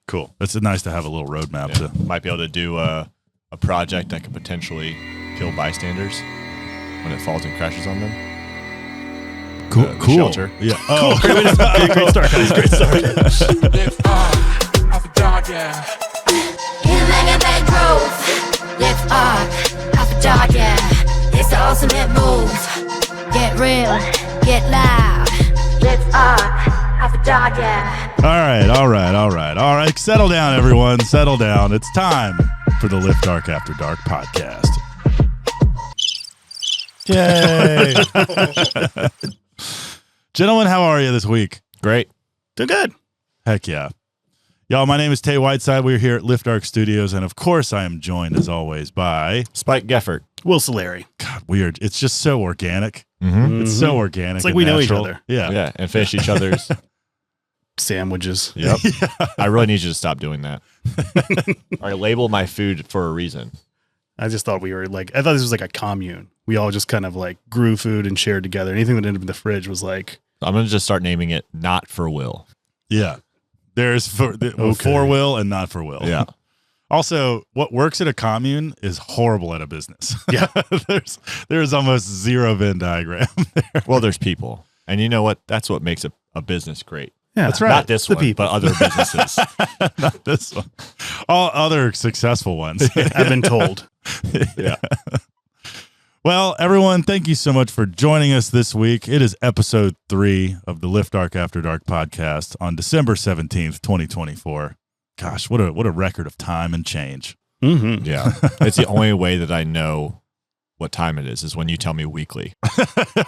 Cool. It's nice to have a little roadmap. Might be able to do a project that could potentially kill bystanders when it falls and crashes on them. Cool. The shelter. Yeah. Oh, great start. Great start. Lift off a dog, yeah. In Magnivan Grove, lift off a dog, yeah. It's the ultimate move. Get real, get loud. Lift off a dog, yeah. All right. Settle down, everyone. Settle down. It's time for the Lift Dark After Dark podcast. Yay. Gentlemen, how are you this week? Great. Doing good. Heck yeah. Y'all, my name is Tay Whiteside. We're here at Lift Dark Studios, and of course I am joined, as always, by... Spike Geffert. Will Sellari. God, weird. It's just so organic. Mm-hmm. It's so organic. It's like and we know natural. each other. Yeah. Yeah, and finish each other's. Sandwiches. Yep. I really need you to stop doing that. I label my food for a reason. I just thought we were like, I thought this was like a commune. We all just kind of like grew food and shared together. Anything that ended up in the fridge was like... I'm going to just start naming it Not For Will. Yeah. There's for Will and not for Will. Yeah. Also, what works at a commune is horrible at a business. Yeah. there's almost zero Venn diagram there. Well, there's people. And you know what? That's what makes a business great. Yeah, that's right. Not this one, people. but other businesses. Not this one. All other successful ones. I've been told. Yeah. Well, everyone, thank you so much for joining us this week. It is episode 3 of the Lift Dark After Dark podcast on December 17th, 2024. Gosh, what a record of time and change. Mm-hmm. Yeah. It's the only way that I know what time it is when you tell me weekly.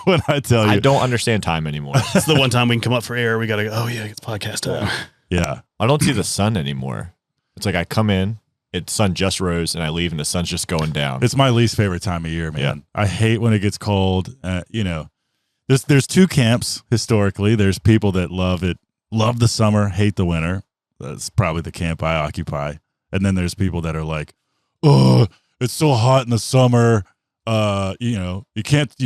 When I tell you. I don't understand time anymore. It's the one time we can come up for air. We got to go, oh, yeah, it's podcast time. Yeah. I don't see the sun anymore. It's like I come in, sun just rose, and I leave, and the sun's just going down. It's my least favorite time of year, man. Yeah. I hate when it gets cold. There's two camps historically. There's people that love the summer, hate the winter. That's probably the camp I occupy. And then there's people that are like, oh, it's so hot in the summer. You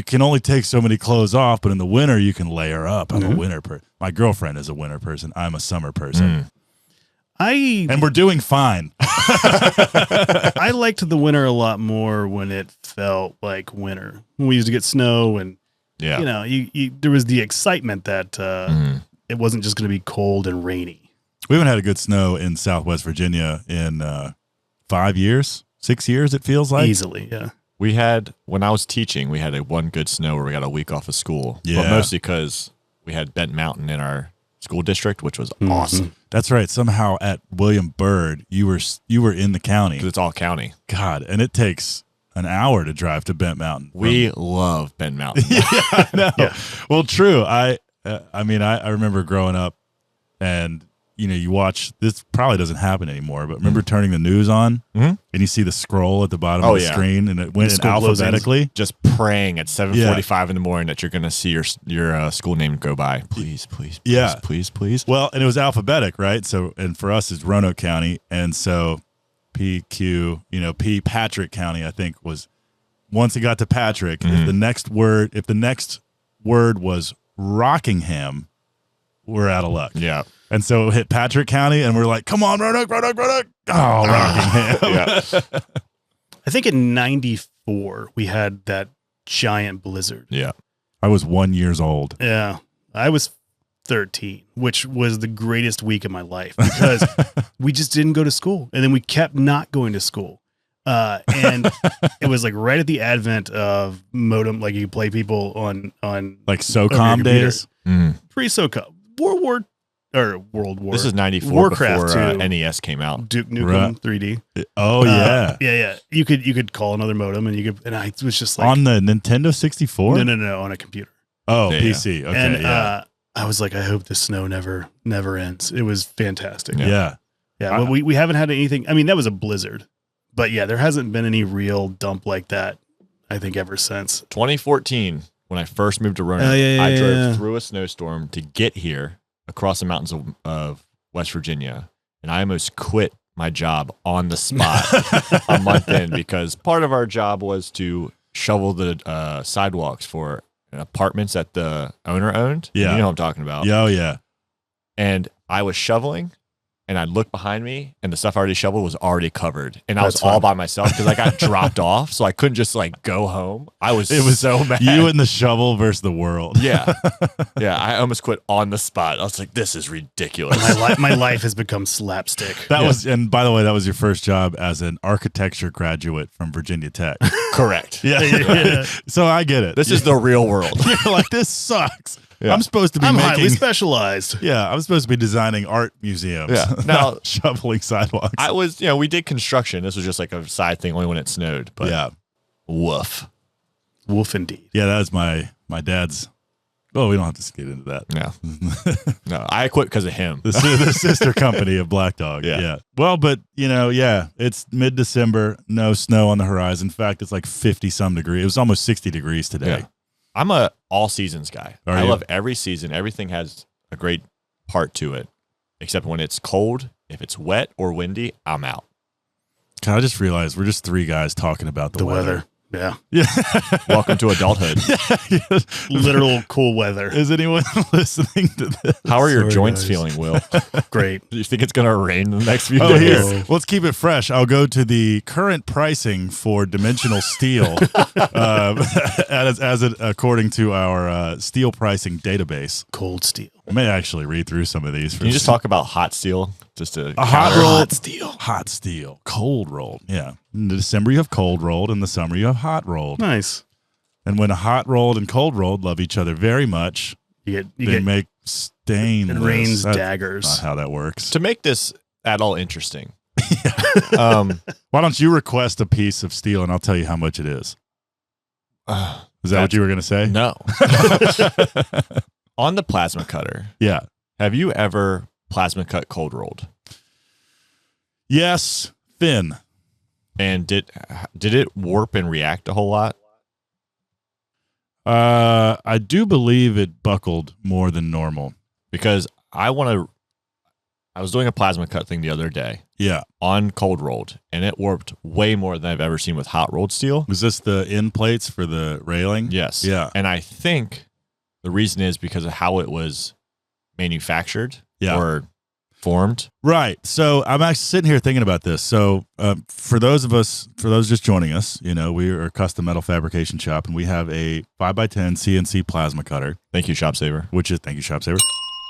can only take so many clothes off, but in the winter you can layer up. I'm a winter person. My girlfriend is a winter person. I'm a summer person. And we're doing fine. I liked the winter a lot more when it felt like winter. When we used to get snow and, there was the excitement that it wasn't just going to be cold and rainy. We haven't had a good snow in Southwest Virginia in 5 years, 6 years, it feels like. Easily, yeah. We had, when I was teaching, we had one good snow where we got a week off of school. Yeah. But mostly because we had Bent Mountain in our school district, which was awesome. That's right. Somehow at William Byrd, you were in the county. Because it's all county. God, and it takes an hour to drive to Bent Mountain. We love Bent Mountain. Yeah, I know. Yeah. Well, true. I remember growing up, and you watch. This probably doesn't happen anymore, but remember turning the news on, and you see the scroll at the bottom of the screen, and it went in alphabetically. Just praying at 7:45 in the morning that you're going to see your school name go by. Please, please. Well, and it was alphabetic, right? So, and for us, it's Roanoke County, and so PQ, Patrick County, I think was once it got to Patrick. If the next word was Rockingham, we're out of luck. Yeah. And so it hit Patrick County, and we're like, come on, Roanoke. Oh, Rockingham. Yeah. I think in 94, we had that giant blizzard. Yeah. I was 1 year old. Yeah. I was 13, which was the greatest week of my life because we just didn't go to school. And then we kept not going to school. And it was like right at the advent of modem, like you play people on like SOCOM days. Pre-SOCOM. World War. This is 94 Warcraft before 2. NES came out. Duke Nukem 3D. Oh yeah. Yeah. You could call another modem and I was just like on the Nintendo 64? No, on a computer. Oh, yeah, PC. Okay. And I was like, I hope the snow never ends. It was fantastic. Yeah. Well, we haven't had anything. I mean, that was a blizzard. But yeah, there hasn't been any real dump like that, I think, ever since. 2014, when I first moved to Roanoke, I drove through a snowstorm to get here across the mountains of West Virginia, and I almost quit my job on the spot a month in because part of our job was to shovel the sidewalks for apartments that the owner owned. Yeah. You know what I'm talking about. Yeah, oh, yeah. And I was shoveling, and I looked behind me, and the stuff I already shoveled was already covered, and I was That's all fun. by myself because I got dropped off, so I couldn't just like go home. It was so mad. You and the shovel versus the world. Yeah. I almost quit on the spot. I was like, this is ridiculous. My life has become slapstick. That was, and by the way, that was your first job as an architecture graduate from Virginia Tech. Correct. Yeah. So I get it. This is the real world. You're like, this sucks. Yeah. I'm supposed to be I'm highly making. specialized. Yeah, I'm supposed to be designing art museums. Yeah. Now Now- shoveling sidewalks. I was, we did construction. This was just like a side thing only when it snowed, but yeah, woof. Wolf indeed. yeah. That was my dad's. Oh, we don't have to get into that. No, I quit because of him. The sister company of Black Dog. Yeah. Yeah. Well, but it's mid-December, no snow on the horizon. In fact, it's like 50 some degrees. It was almost 60 degrees today. Yeah. I'm a all seasons guy. Are I you? love every season. Everything has a great part to it, except when it's cold. If it's wet or windy, I'm out. God, I just realized we're just three guys talking about the weather. Yeah. Yeah. Welcome to adulthood. Literal cool weather. Is anyone listening to this? How are your Sorry, joints guys. feeling, Will? Great. Do you think it's going to rain in the next few Oh, days? here. Let's keep it fresh. I'll go to the current pricing for dimensional steel, according to our steel pricing database. Cold steel. I may actually read through some of these. Can you just talk about hot steel? Just to a hot counter- rolled steel. hot steel, cold rolled. Yeah. In the December you have cold rolled, in the summer you have hot rolled. Nice. And when a hot rolled and cold rolled love each other very much, You they get make stainless. it rains That's daggers. not how that works. To make this at all interesting, Why don't you request a piece of steel and I'll tell you how much it is? Is that what you were going to say? no. On the plasma cutter, Yeah. have you ever plasma cut cold rolled? Yes. Thin. And did it warp and react a whole lot? I do believe it buckled more than normal. Because I was doing a plasma cut thing the other day Yeah. on cold rolled, and it warped way more than I've ever seen with hot rolled steel. Was this the end plates for the railing? Yes. Yeah. And I think the reason is because of how it was manufactured Yeah. or formed. Right. So I'm actually sitting here thinking about this. So for those just joining us, we are a custom metal fabrication shop, and we have a 5x10 CNC plasma cutter, Thank you, Shop Saver. thank you, Shop Saver,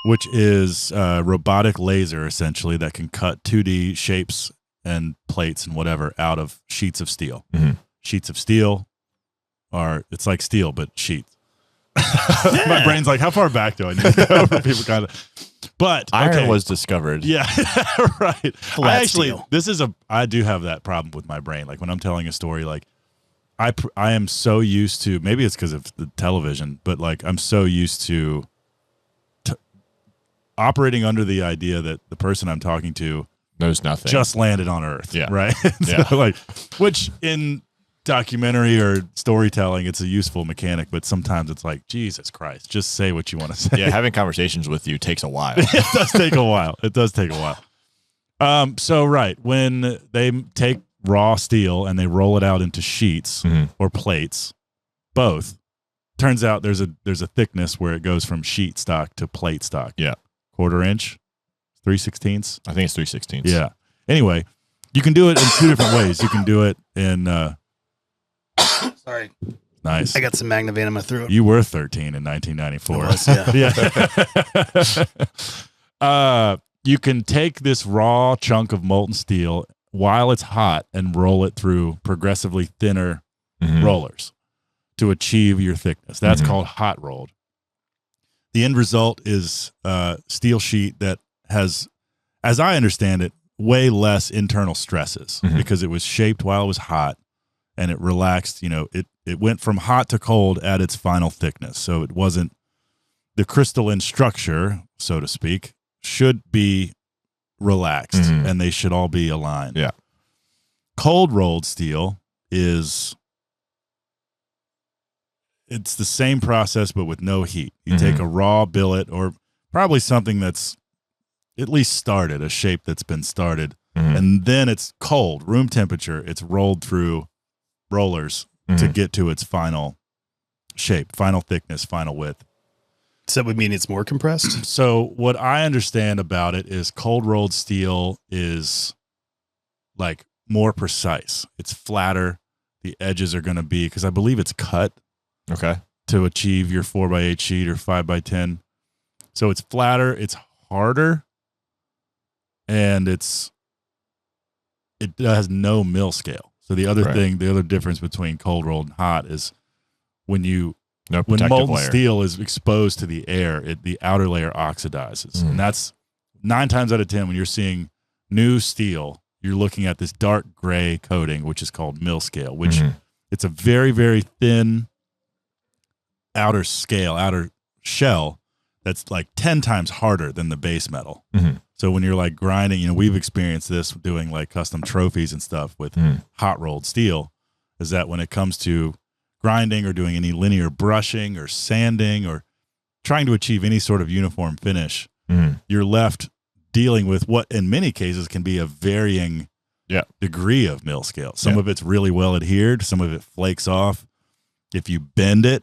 which is a robotic laser essentially that can cut 2D shapes and plates and whatever out of sheets of steel. Mhm. Sheets of steel it's like steel, but sheets. My brain's like, how far back do I need to go for people kind of, but Iron okay. was discovered. Yeah, right. Flat steel. I do have that problem with my brain. Like when I'm telling a story, like I am so used to, maybe it's because of the television, but like I'm so used to operating under the idea that the person I'm talking to Knows nothing. just landed on Earth. Yeah. Right. Yeah. So like, which in documentary or storytelling, it's a useful mechanic, but sometimes it's like, Jesus Christ, just say what you want to say. yeah, having conversations with you takes a while. It does take a while. It does take a while. So right, when they take raw steel and they roll it out into sheets Mhm. or plates, both, turns out there's a thickness where it goes from sheet stock to plate stock. Yeah. 1/4 inch, 3/16. I think it's 3/16. Yeah. Anyway, you can do it in two different ways. You can do it in Sorry. nice. I got some Magnivan in my throat. You were 13 in 1994. I was, yeah. Yeah. You can take this raw chunk of molten steel while it's hot and roll it through progressively thinner Mhm. rollers to achieve your thickness. That's Mhm. called hot rolled. The end result is a steel sheet that has, as I understand it, way less internal stresses Mhm. because it was shaped while it was hot and it relaxed. It went from hot to cold at its final thickness. So it wasn't the crystalline structure, so to speak, should be relaxed Mhm. and they should all be aligned. Yeah. Cold rolled steel it's the same process, but with no heat. You take a raw billet or probably something that's at least started, a shape that's been started, Mhm. and then it's cold, room temperature. It's rolled through rollers to Mhm. get to its final shape, final thickness, final width. So that would mean it's more compressed? So what I understand about it is cold rolled steel is like more precise. It's flatter. The edges are going to be, because I believe it's cut to achieve your 4x8 sheet or 5x10. So it's flatter, it's harder, and it has no mill scale. So the other thing, the other difference between cold rolled and hot is when molten steel is exposed to the air, the outer layer oxidizes. And that's 9 times out of 10 when you're seeing new steel, you're looking at this dark gray coating, which is called mill scale, which it's a very, very thin outer shell that's like 10 times harder than the base metal. So when you're like grinding, we've experienced this doing like custom trophies and stuff with hot rolled steel, is that when it comes to grinding or doing any linear brushing or sanding or trying to achieve any sort of uniform finish, you're left dealing with what in many cases can be a varying degree of mill scale. Some of it's really well adhered. Some of it flakes off. If you bend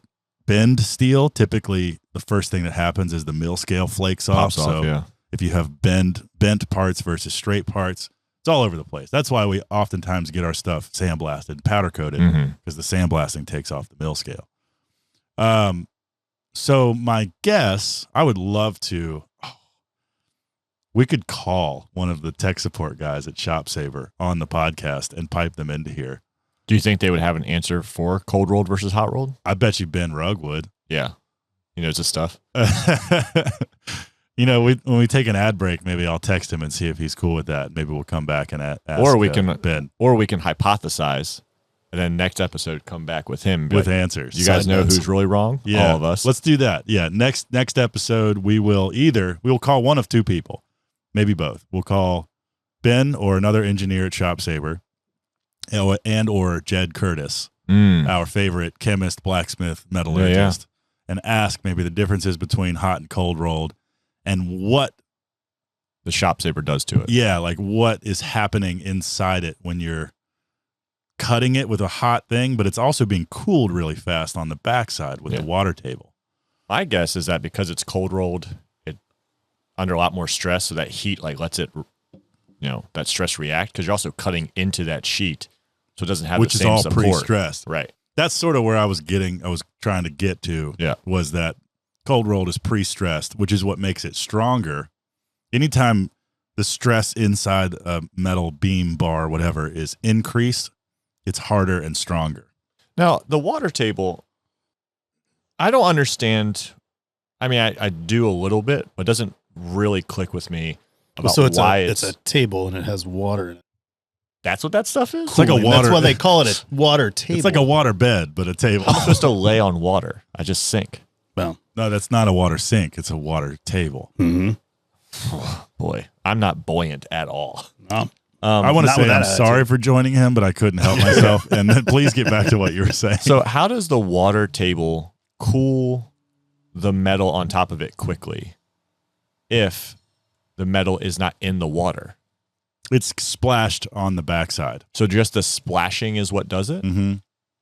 steel, typically the first thing that happens is the mill scale flakes off. So if you have bent parts versus straight parts, it's all over the place. That's why we oftentimes get our stuff sandblasted and powder coated, because the sandblasting takes off the mill scale. So my guess, I would love to, we could call one of the tech support guys at Shop Saver on the podcast and pipe them into here. Do you think they would have an answer for cold rolled versus hot rolled? I bet you Ben Rugg would. Yeah. He knows his stuff. When we take an ad break, maybe I'll text him and see if he's cool with that. Maybe we'll come back and ask or we can Ben. Or we can hypothesize, and then next episode come back with him with answers. You guys know who's really wrong? Yeah. All of us. Let's do that. Yeah. Next episode, we will call one of two people, maybe both. We'll call Ben or another engineer at Shop Saver, and or Jed Curtis, our favorite chemist, blacksmith, metallurgist, and ask maybe the differences between hot and cold rolled and what the Shop Saver does to it. Yeah, like what is happening inside it when you're cutting it with a hot thing, but it's also being cooled really fast on the backside with the water table. My guess is that because it's cold rolled, it under a lot more stress, so that heat like lets it, that stress react, because you're also cutting into that sheet, so it doesn't have which the same support. Which is all pre-stressed. Right. That's sort of where I was trying to get to. Yeah. Was that cold rolled is pre-stressed, which is what makes it stronger. Anytime the stress inside a metal beam, bar, whatever, is increased, it's harder and stronger. Now, the water table, I don't understand. I mean, I do a little bit, but it doesn't really click with me about why it's a table and it has water in it. That's what that stuff is? It's like a water. That's why they call it a water table. It's like a water bed, but a table. I'm supposed to lay on water. I just sink. Well, no, that's not a water sink. It's a water table. Oh, boy, I'm not buoyant at all. No. I want to say I'm sorry for joining him, but I couldn't help myself. And then please get back to what you were saying. So how does the water table cool the metal on top of it quickly if the metal is not in the water? It's splashed on the backside. So just the splashing is what does it? Mm-hmm.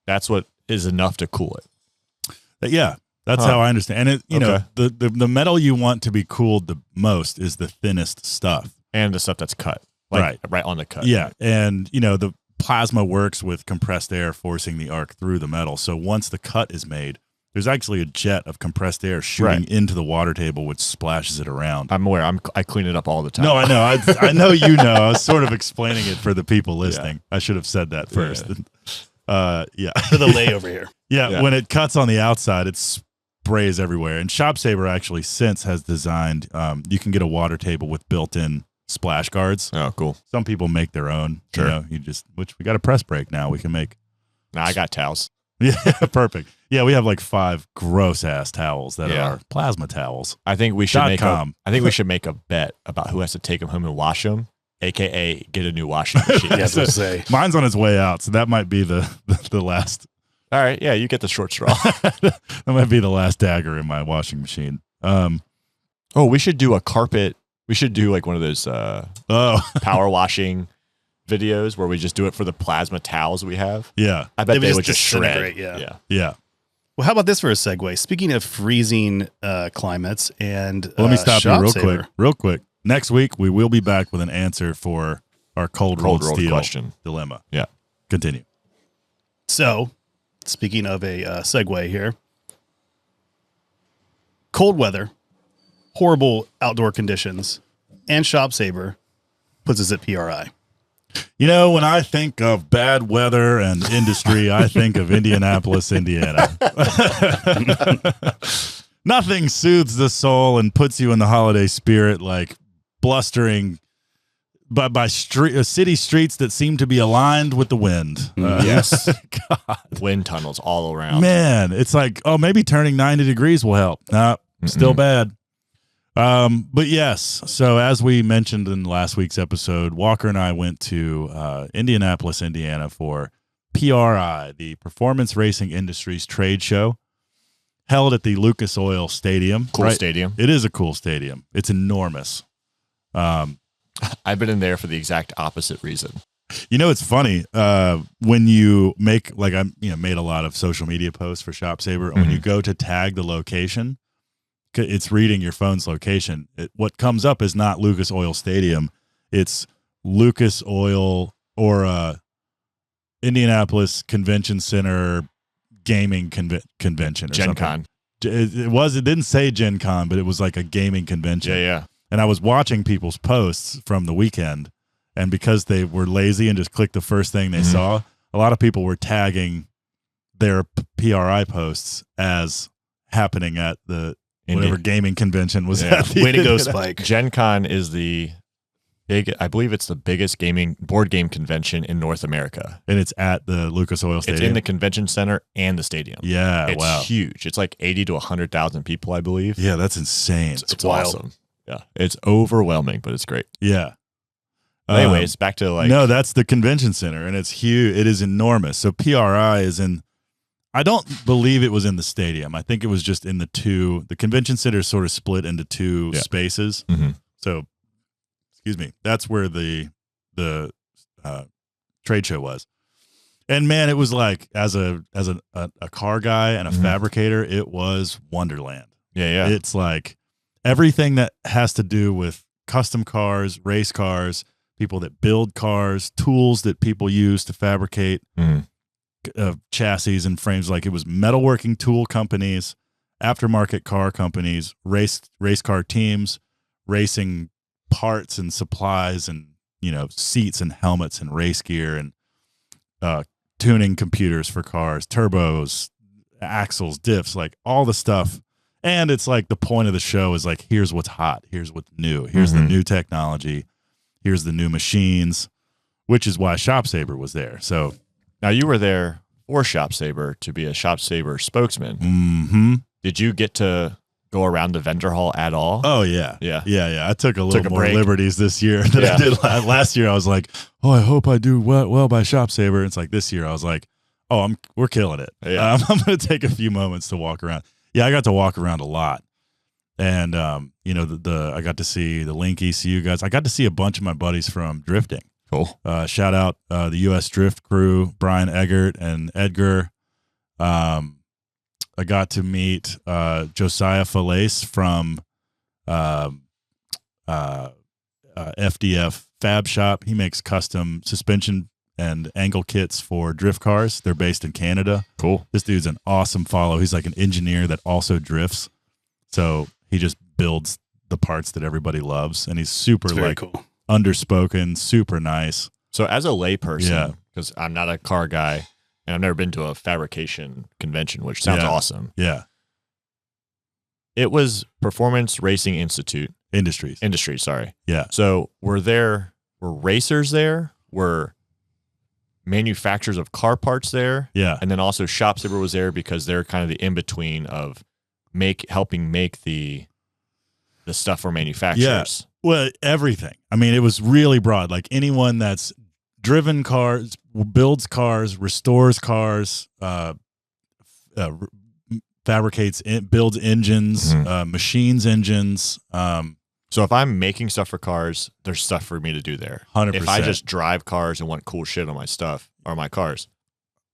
That's what is enough to cool it. Yeah, that's how I understand. And the metal you want to be cooled the most is the thinnest stuff. And the stuff that's cut. Right on the cut. Yeah, right. and the plasma works with compressed air forcing the arc through the metal. So once the cut is made, there's actually a jet of compressed air shooting into the water table, which splashes it around. I'm aware. I clean it up all the time. No, I know. I know you know. I was sort of explaining it for the people listening. Yeah. I should have said that first. Yeah. For the layover here. Yeah, when it cuts on the outside, it sprays everywhere. And Shop Saver actually since has designed, you can get a water table with built-in splash guards. Oh, cool. Some people make their own. Sure. Which we got a press break now. We can make. Nah, I got towels. Yeah, perfect. Yeah, we have like 5 gross ass towels that are plasma towels. I think we should we should make a bet about who has to take them home and wash them, aka get a new washing machine. That's what I say. Mine's on its way out, so that might be the last. All right, yeah, you get the short straw. That might be the last dagger in my washing machine. We should do a carpet. We should do like one of those power washing videos where we just do it for the plasma towels we have. Yeah. I bet they would just shred. Yeah. Well, how about this for a segue? Speaking of freezing climates and Let me stop you Shop real quick. Next week, we will be back with an answer for our cold-rolled steel question dilemma. Yeah. Continue. So, speaking of a segue here, cold weather, horrible outdoor conditions, and Shop Saber puts us at PRI. You know, when I think of bad weather and industry, I think of Indianapolis, Indiana. Nothing soothes the soul and puts you in the holiday spirit like blustering by city streets that seem to be aligned with the wind. Yes. God. Wind tunnels all around. Man, it's like, oh, maybe turning 90 degrees will help. Nah, still bad. But yes, so as we mentioned in last week's episode, Walker and I went to Indianapolis, Indiana for PRI, the Performance Racing Industries Trade Show, held at the Lucas Oil Stadium. Cool stadium. It is a cool stadium. It's enormous. I've been in there for the exact opposite reason. You know, it's funny when you make, like, I made a lot of social media posts for Shop Saber, and when you go to tag the location, it's reading your phone's location. What comes up is not Lucas Oil Stadium. It's Lucas Oil or Indianapolis Convention Center gaming convention or Gen something. Con. It didn't say Gen Con, but it was like a gaming convention. Yeah. And I was watching people's posts from the weekend, and because they were lazy and just clicked the first thing they saw, a lot of people were tagging their PRI posts as happening at the whatever gaming convention was at. The Way to go, Spike. Gen Con is I believe it's the biggest board game convention in North America. And it's at the Lucas Oil Stadium. It's in the convention center and the stadium. Yeah, it's huge. It's like 80 to 100,000 people, I believe. Yeah, that's insane. It's awesome. Yeah, it's overwhelming, but it's great. Yeah. Anyways, back to no, that's the convention center, and it's huge. It is enormous. So PRI is in. I don't believe it was in the stadium. I think it was just in the convention center is sort of split into two spaces. So, excuse me, that's where the trade show was. And man, it was like, as a car guy and a fabricator, it was Wonderland. Yeah. It's like everything that has to do with custom cars, race cars, people that build cars, tools that people use to fabricate chassis and frames. Like, it was metalworking tool companies, aftermarket car companies, race car teams, racing parts and supplies, and seats and helmets and race gear, and tuning computers for cars, turbos, axles, diffs, like all the stuff. And it's like the point of the show is like, here's what's hot, here's what's new, here's the new technology, here's the new machines, which is why Shop Saber was there. So now you were there for Shop Saber to be a Shop Saber spokesman. Mm-hmm. Did you get to go around the vendor hall at all? Oh, yeah. I took a little more break. liberties this year than I did last year. I was like, oh, I hope I do well by Shop Saber. It's like this year I was like, oh, we're killing it. Yeah. I'm going to take a few moments to walk around. Yeah, I got to walk around a lot. And, I got to see the Link ECU guys. I got to see a bunch of my buddies from drifting. Cool. Shout out the U.S. Drift crew, Brian Eggert and Edgar. I got to meet Josiah Falace from FDF Fab Shop. He makes custom suspension and angle kits for drift cars. They're based in Canada. Cool. This dude's an awesome follow. He's like an engineer that also drifts. So he just builds the parts that everybody loves. And he's super cool. Underspoken, super nice. So as a layperson, because I'm not a car guy and I've never been to a fabrication convention, which sounds awesome. Yeah. It was Performance Racing Industries, sorry. Yeah. So were racers there? Were manufacturers of car parts there? Yeah. And then also Shop Saber was there because they're kind of the in-between of helping make the stuff for manufacturers. Yeah. Well, everything. I mean, it was really broad. Like anyone that's driven cars, builds cars, restores cars, fabricates, builds engines, machines engines. So if I'm making stuff for cars, there's stuff for me to do there. 100%. If I just drive cars and want cool shit on my stuff or my cars,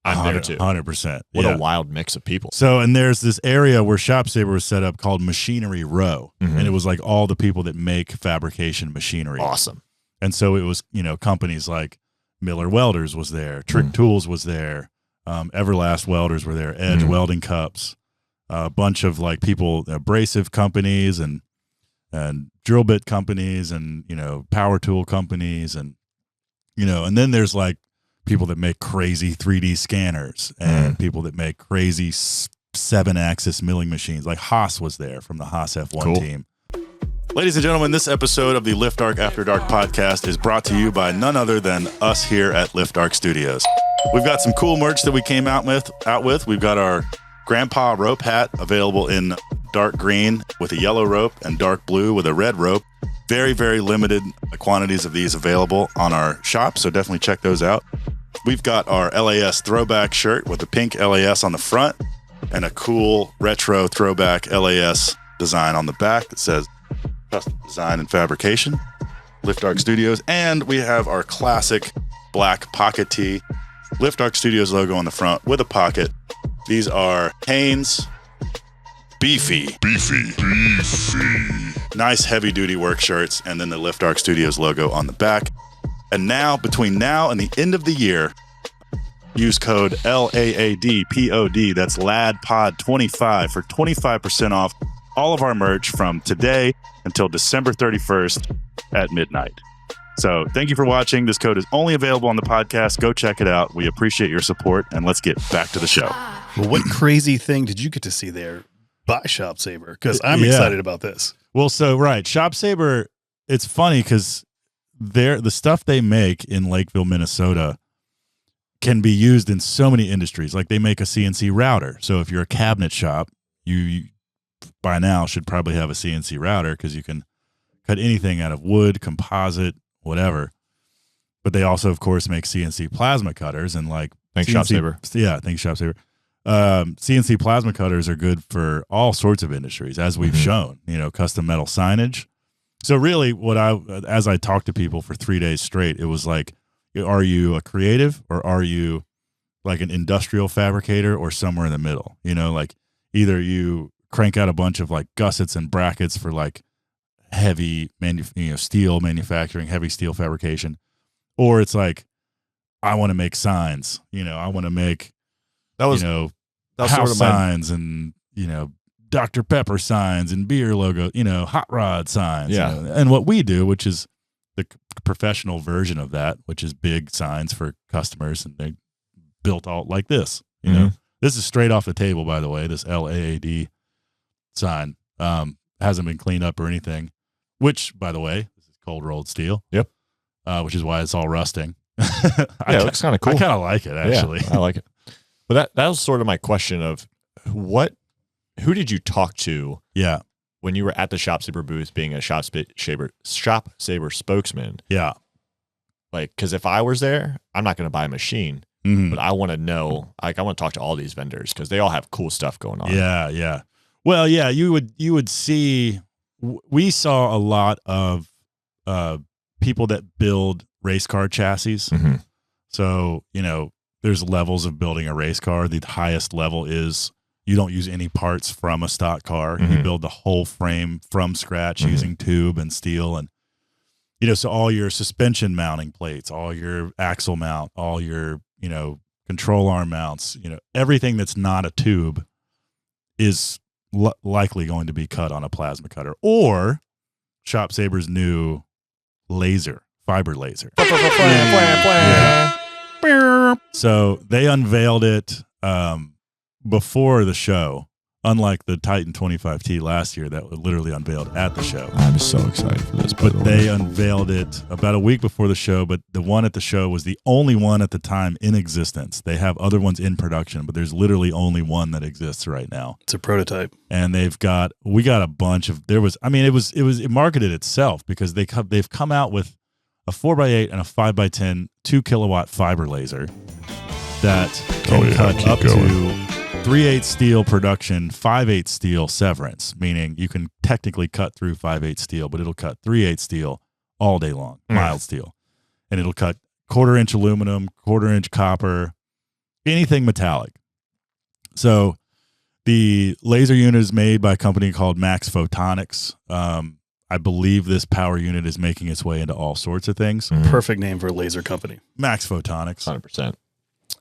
I'm there too. 100%. What a wild mix of people. So, and there's this area where Shop Saber was set up called Machinery Row. Mhm. And it was like all the people that make fabrication machinery. Awesome. And so it was, companies like Miller Welders was there, Trick Tools was there, Everlast Welders were there, Edge Welding Cups, a bunch of like people, abrasive companies and drill bit companies and, power tool companies and then there's like people that make crazy 3D scanners and people that make crazy 7-axis milling machines. Like Haas was there from the Haas F1 team. Ladies and gentlemen, this episode of the Lift Arc After Dark podcast is brought to you by none other than us here at Lift Arc Studios. We've got some cool merch that we came out with. We've got our Grandpa rope hat available in dark green with a yellow rope and dark blue with a red rope. Very, very limited quantities of these available on our shop, so definitely check those out. We've got our LAS throwback shirt with the pink LAS on the front and a cool retro throwback LAS design on the back that says Custom Design and Fabrication, Lift Arc Studios. And we have our classic black pocket tee, Lift Arc Studios logo on the front with a pocket. These are Hanes Beefy. Nice heavy duty work shirts, and then the Lift Arc Studios logo on the back. And now, between now and the end of the year, use code LAADPOD, that's LADPOD25 for 25% off all of our merch from today until December 31st at midnight. So thank you for watching. This code is only available on the podcast. Go check it out. We appreciate your support, and let's get back to the show. Well, what crazy thing did you get to see there by Shop Saber? Because I'm excited about this. Well, so, right. Shop Saber, it's funny because the stuff they make in Lakeville, Minnesota can be used in so many industries. Like they make a CNC router. So if you're a cabinet shop, you by now should probably have a CNC router because you can cut anything out of wood, composite, whatever. But they also, of course, make CNC plasma cutters and like Thanks, CNC, Shop Saber. Yeah, thanks, Shop Saber. CNC plasma cutters are good for all sorts of industries, as we've shown. Custom metal signage. So really, as I talked to people for 3 days straight, it was like, are you a creative or are you like an industrial fabricator or somewhere in the middle? Like either you crank out a bunch of like gussets and brackets for like heavy steel manufacturing, heavy steel fabrication, or it's like I want to make signs. I want to make house sort of signs and Dr. Pepper signs and beer logo, hot rod signs. Yeah. And what we do, which is the professional version of that, which is big signs for customers, and they built all like this. This is straight off the table, by the way. This LAAD sign hasn't been cleaned up or anything. Which, by the way, this is cold rolled steel. Yep. Which is why it's all rusting. It looks kind of cool. I kind of like it, actually. Yeah, I like it. But that was sort of my question of who did you talk to? Yeah. When you were at the Shop Saber booth, being a Shop Saber spokesman. Yeah. Like, because if I was there, I'm not going to buy a machine, but I want to know. Like, I want to talk to all these vendors because they all have cool stuff going on. Yeah, yeah. Well, yeah, you would see. We saw a lot of people that build race car chassis. So there's levels of building a race car. The highest level is you don't use any parts from a stock car. You build the whole frame from scratch using tube and steel. And, so all your suspension mounting plates, all your axle mount, all your, control arm mounts, everything that's not a tube is likely going to be cut on a plasma cutter or Shop Saber's new fiber laser. So they unveiled it before the show, unlike the Titan 25T last year that was literally unveiled at the show. I'm so excited for this. But they unveiled it about a week before the show, but the one at the show was the only one at the time in existence. They have other ones in production, but there's literally only one that exists right now. It's a prototype. And we got a bunch of, it marketed itself because they've come out with a 4x8 and a 5x10 2 kilowatt fiber laser that can cut up to 3/8 steel production, 5/8 steel severance, meaning you can technically cut through 5/8 steel, but it'll cut 3/8 steel all day long, mild steel. And it'll cut 1/4 inch aluminum, 1/4 inch copper, anything metallic. So the laser unit is made by a company called Max Photonics. I believe this power unit is making its way into all sorts of things. Perfect name for a laser company. Max Photonics. 100%.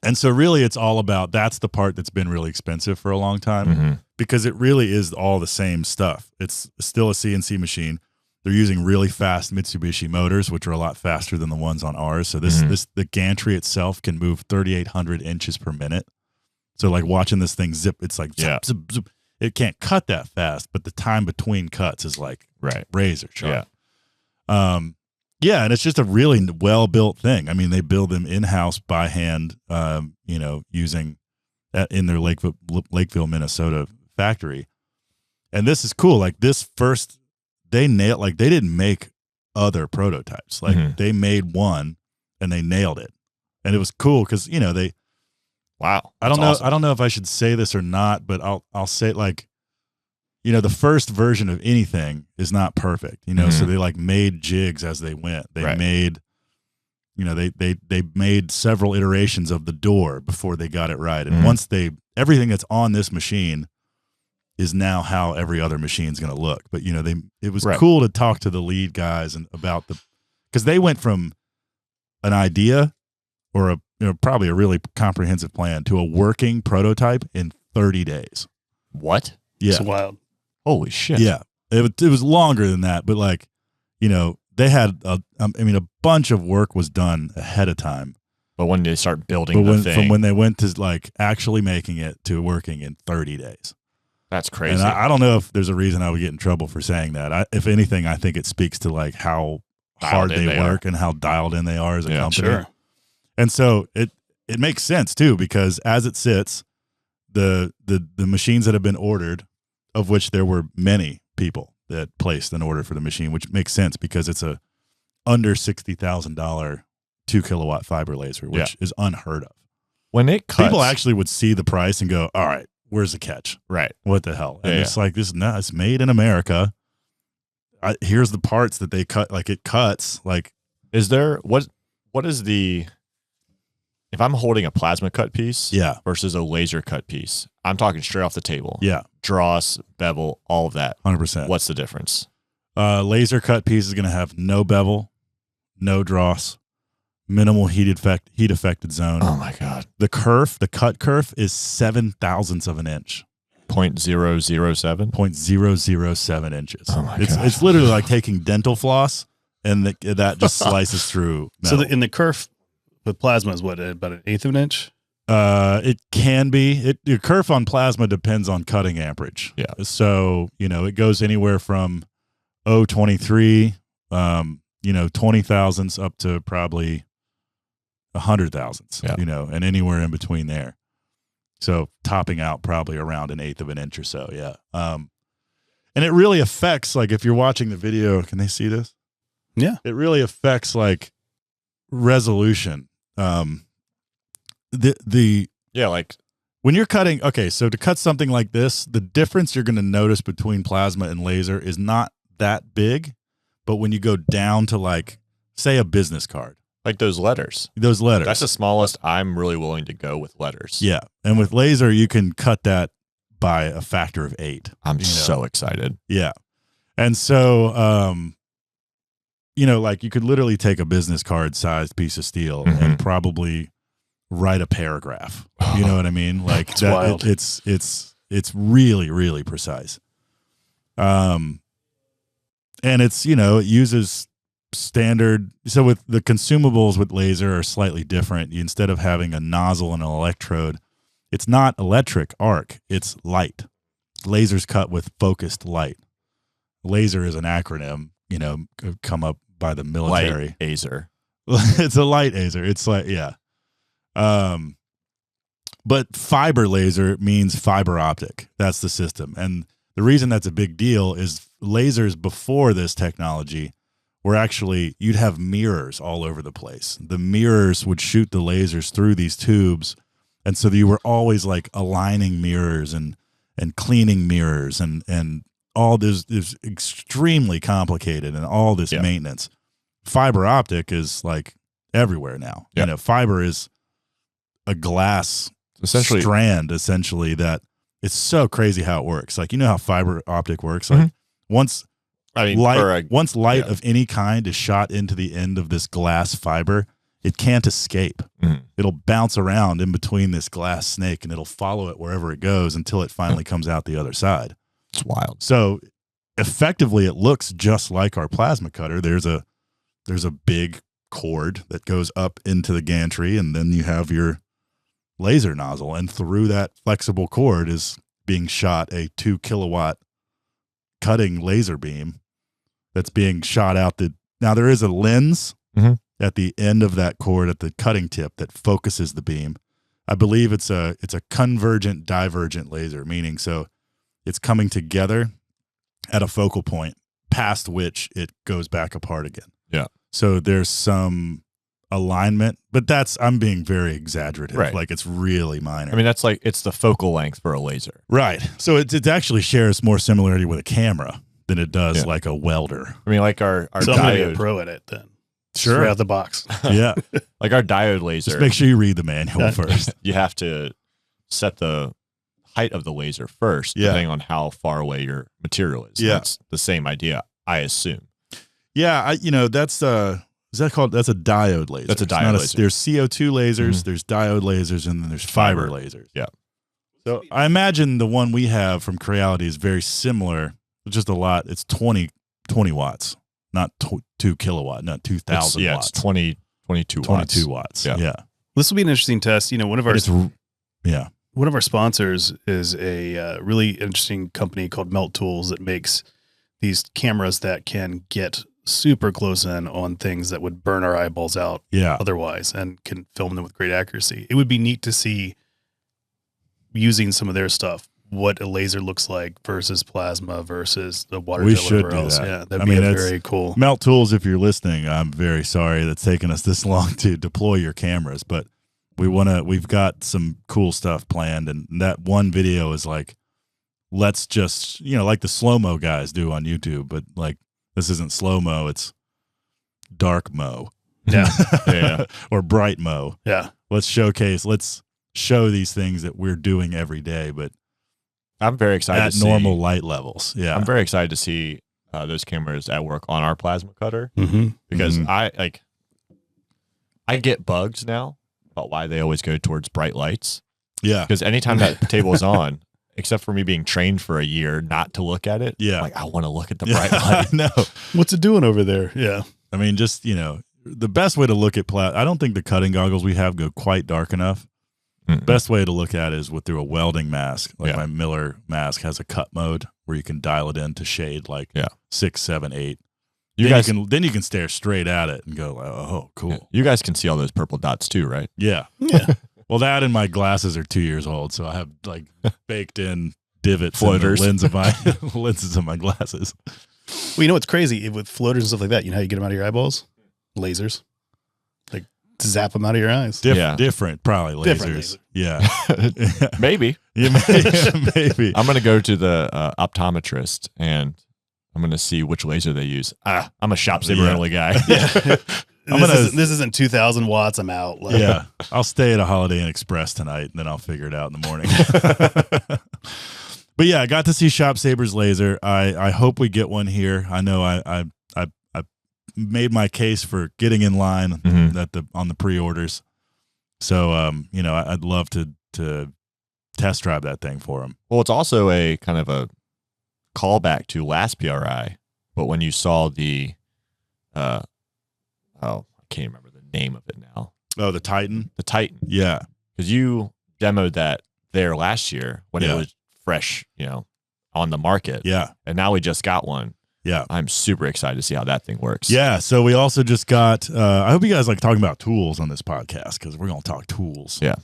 And so really it's all about, that's the part that's been really expensive for a long time because it really is all the same stuff. It's still a CNC machine. They're using really fast Mitsubishi motors, which are a lot faster than the ones on ours. So the gantry itself can move 3,800 inches per minute. So like watching this thing zip, it's like zip, zip, zip. It can't cut that fast, but the time between cuts is like razor sharp. Yeah, and it's just a really well-built thing. I mean, they build them in-house by hand, using in their Lakeville, Minnesota factory. And this is cool. Like this first, they didn't make other prototypes. Like they made one and they nailed it. And it was cool because, wow. I don't know. Awesome. I don't know if I should say this or not, but I'll say like, the first version of anything is not perfect, so they like made jigs as they went. They made, they made several iterations of the door before they got it right. And once everything that's on this machine is now how every other machine's going to look. But, it was cool to talk to the lead guys and about because they went from an idea or probably a really comprehensive plan to a working prototype in 30 days. What? Yeah. It's wild. Holy shit. Yeah. It was longer than that, but like, they had a bunch of work was done ahead of time. But when they start building the thing. From when they went to like actually making it to working in 30 days. That's crazy. And I don't know if there's a reason I would get in trouble for saying that. If anything, I think it speaks to like how hard they work and how dialed in they are as a company. Sure. And so it makes sense too, because as it sits, the machines that have been ordered, of which there were many people that placed an order for the machine, which makes sense because it's a under $60,000 2-kilowatt fiber laser, which is unheard of. When it cuts, people actually would see the price and go, all right, where's the catch? Right. What the hell? And it's like, it's made in America. Here's the parts that they cut. Like it cuts. Like, is there, what is the, if I'm holding a plasma cut piece versus a laser cut piece, I'm talking straight off the table. Yeah. Dross, bevel, all of that. 100%. What's the difference? Laser cut piece is going to have no bevel, no dross, minimal heat affected zone. Oh my God. The cut kerf is 7/1000ths of an inch. 0.007? 0.007 inches. Oh my God. It's literally like taking dental floss and that just slices through metal. So in the kerf with plasma is what, about 1/8 of an inch? It can be. Your kerf on plasma depends on cutting amperage. Yeah. So, it goes anywhere from 0.23, 20 thousandths up to probably 100 thousandths, and anywhere in between there. So topping out probably around 1/8 of an inch or so. Yeah. And it really affects, like, if you're watching the video, can they see this? Yeah. It really affects like resolution. Like when you're cutting, so to cut something like this, the difference you're going to notice between plasma and laser is not that big, but when you go down to like, say, a business card, like those letters, that's the smallest I'm really willing to go with letters. Yeah. And with laser, you can cut that by a factor of 8. I'm so excited. Yeah. And so, like you could literally take a business card sized piece of steel and probably write a paragraph. You know what I mean? Like it's wild. It's really, really precise. And it's, it uses standard. So with the consumables with laser are slightly different. Instead of having a nozzle and an electrode, it's not electric arc, it's light. Lasers cut with focused light. Laser is an acronym, come up by the military. Light Azer. It's a light laser. It's like, yeah. But fiber laser means fiber optic. That's the system. And the reason that's a big deal is lasers before this technology were actually, you'd have mirrors all over the place. The mirrors would shoot the lasers through these tubes. And so you were always like aligning mirrors and cleaning mirrors and all this is extremely complicated and all this maintenance. Fiber optic is like everywhere now. Yeah. Fiber is a glass Essentially, strand, essentially, that it's so crazy how it works. Like, you know how fiber optic works? Like once light of any kind is shot into the end of this glass fiber, it can't escape. It'll bounce around in between this glass snake and it'll follow it wherever it goes until it finally comes out the other side. It's wild. So effectively it looks just like our plasma cutter. There's a big cord that goes up into the gantry, and then you have your laser nozzle, and through that flexible cord is being shot a 2 kilowatt cutting laser beam that's being shot out. Now there is a lens at the end of that cord at the cutting tip that focuses the beam. I believe it's a convergent divergent laser, meaning so it's coming together at a focal point past which it goes back apart again. Yeah. So there's some alignment, but I'm being very exaggerative. Right. Like it's really minor. I mean, that's like, it's the focal length for a laser. Right. So it actually shares more similarity with a camera than it does like a welder. I mean, like our So I'm gonna be a diode, pro at it then. Sure. Straight out the box. Yeah. like our diode laser. Just make sure you read the manual first. You have to set the height of the laser first, depending on how far away your material is. Yeah. That's the same idea, I assume. Yeah. That's is that called? That's a diode laser. That's a It's not diode laser. There's CO2 lasers, there's diode lasers, and then there's fiber lasers. Yeah. So I imagine the one we have from Creality is very similar, just a lot. It's 20 watts, not 2 kilowatt, not 2,000 Yeah, watts. it's 22 watts. 22 watts. Yeah. Yeah. This will be an interesting test. One of our Yeah. one of our sponsors is a really interesting company called Melt Tools that makes these cameras that can get super close in on things that would burn our eyeballs out Yeah. otherwise, and can film them with great accuracy. It would be neat to see, using some of their stuff, what a laser looks like versus plasma versus the water We jet, should whatever do else. that. Yeah, that'd I be mean, very cool. Melt Tools, if you're listening, I'm very sorry that's taken us this long to deploy your cameras, but we've got some cool stuff planned, and that one video is like, let's just, like the slow-mo guys do on YouTube, but like, this isn't slow-mo, it's dark mo. Yeah. Yeah. Or bright mo. Yeah. Let's show these things that we're doing every day, but I'm very excited at to see, normal light levels. Yeah. I'm very excited to see those cameras at work on our plasma cutter, because I get bugs now about why they always go towards bright lights. Yeah. Because anytime that table is on, except for me being trained for a year not to look at it, Yeah. like I want to look at the bright light. No. What's it doing over there? Yeah. I mean, just, the best way to look at I don't think the cutting goggles we have go quite dark enough. Best way to look at it is through a welding mask. Like my Miller mask has a cut mode where you can dial it in to shade 6, 7, 8. Then you can stare straight at it and go, oh, cool. Yeah. You guys can see all those purple dots too, right? Yeah. Yeah. Well, that and my glasses are 2 years old, so I have like baked in divots Floaters. in the lenses of my glasses. Well, what's crazy with floaters and stuff like that? You know how you get them out of your eyeballs? Lasers. Like zap them out of your eyes. Different, probably lasers. Different laser. Yeah. Maybe. Maybe. I'm going to go to the optometrist and I'm going to see which laser they use. I'm a shop saver only guy. This isn't 2,000 watts. I'm out. Like, Yeah. I'll stay at a Holiday Inn Express tonight, and then I'll figure it out in the morning. But yeah, I got to see Shop Saber's laser. I hope we get one here. I know I made my case for getting in line on the pre-orders. So I'd love to test drive that thing for him. Well, it's also a kind of a callback to last PRI, but when you saw the I can't remember the name of it now. Oh, the Titan? The Titan. Yeah. Because you demoed that there last year when it was fresh, on the market. Yeah. And now we just got one. Yeah. I'm super excited to see how that thing works. Yeah. So we also just got, I hope you guys like talking about tools on this podcast, because we're going to talk tools. Yeah.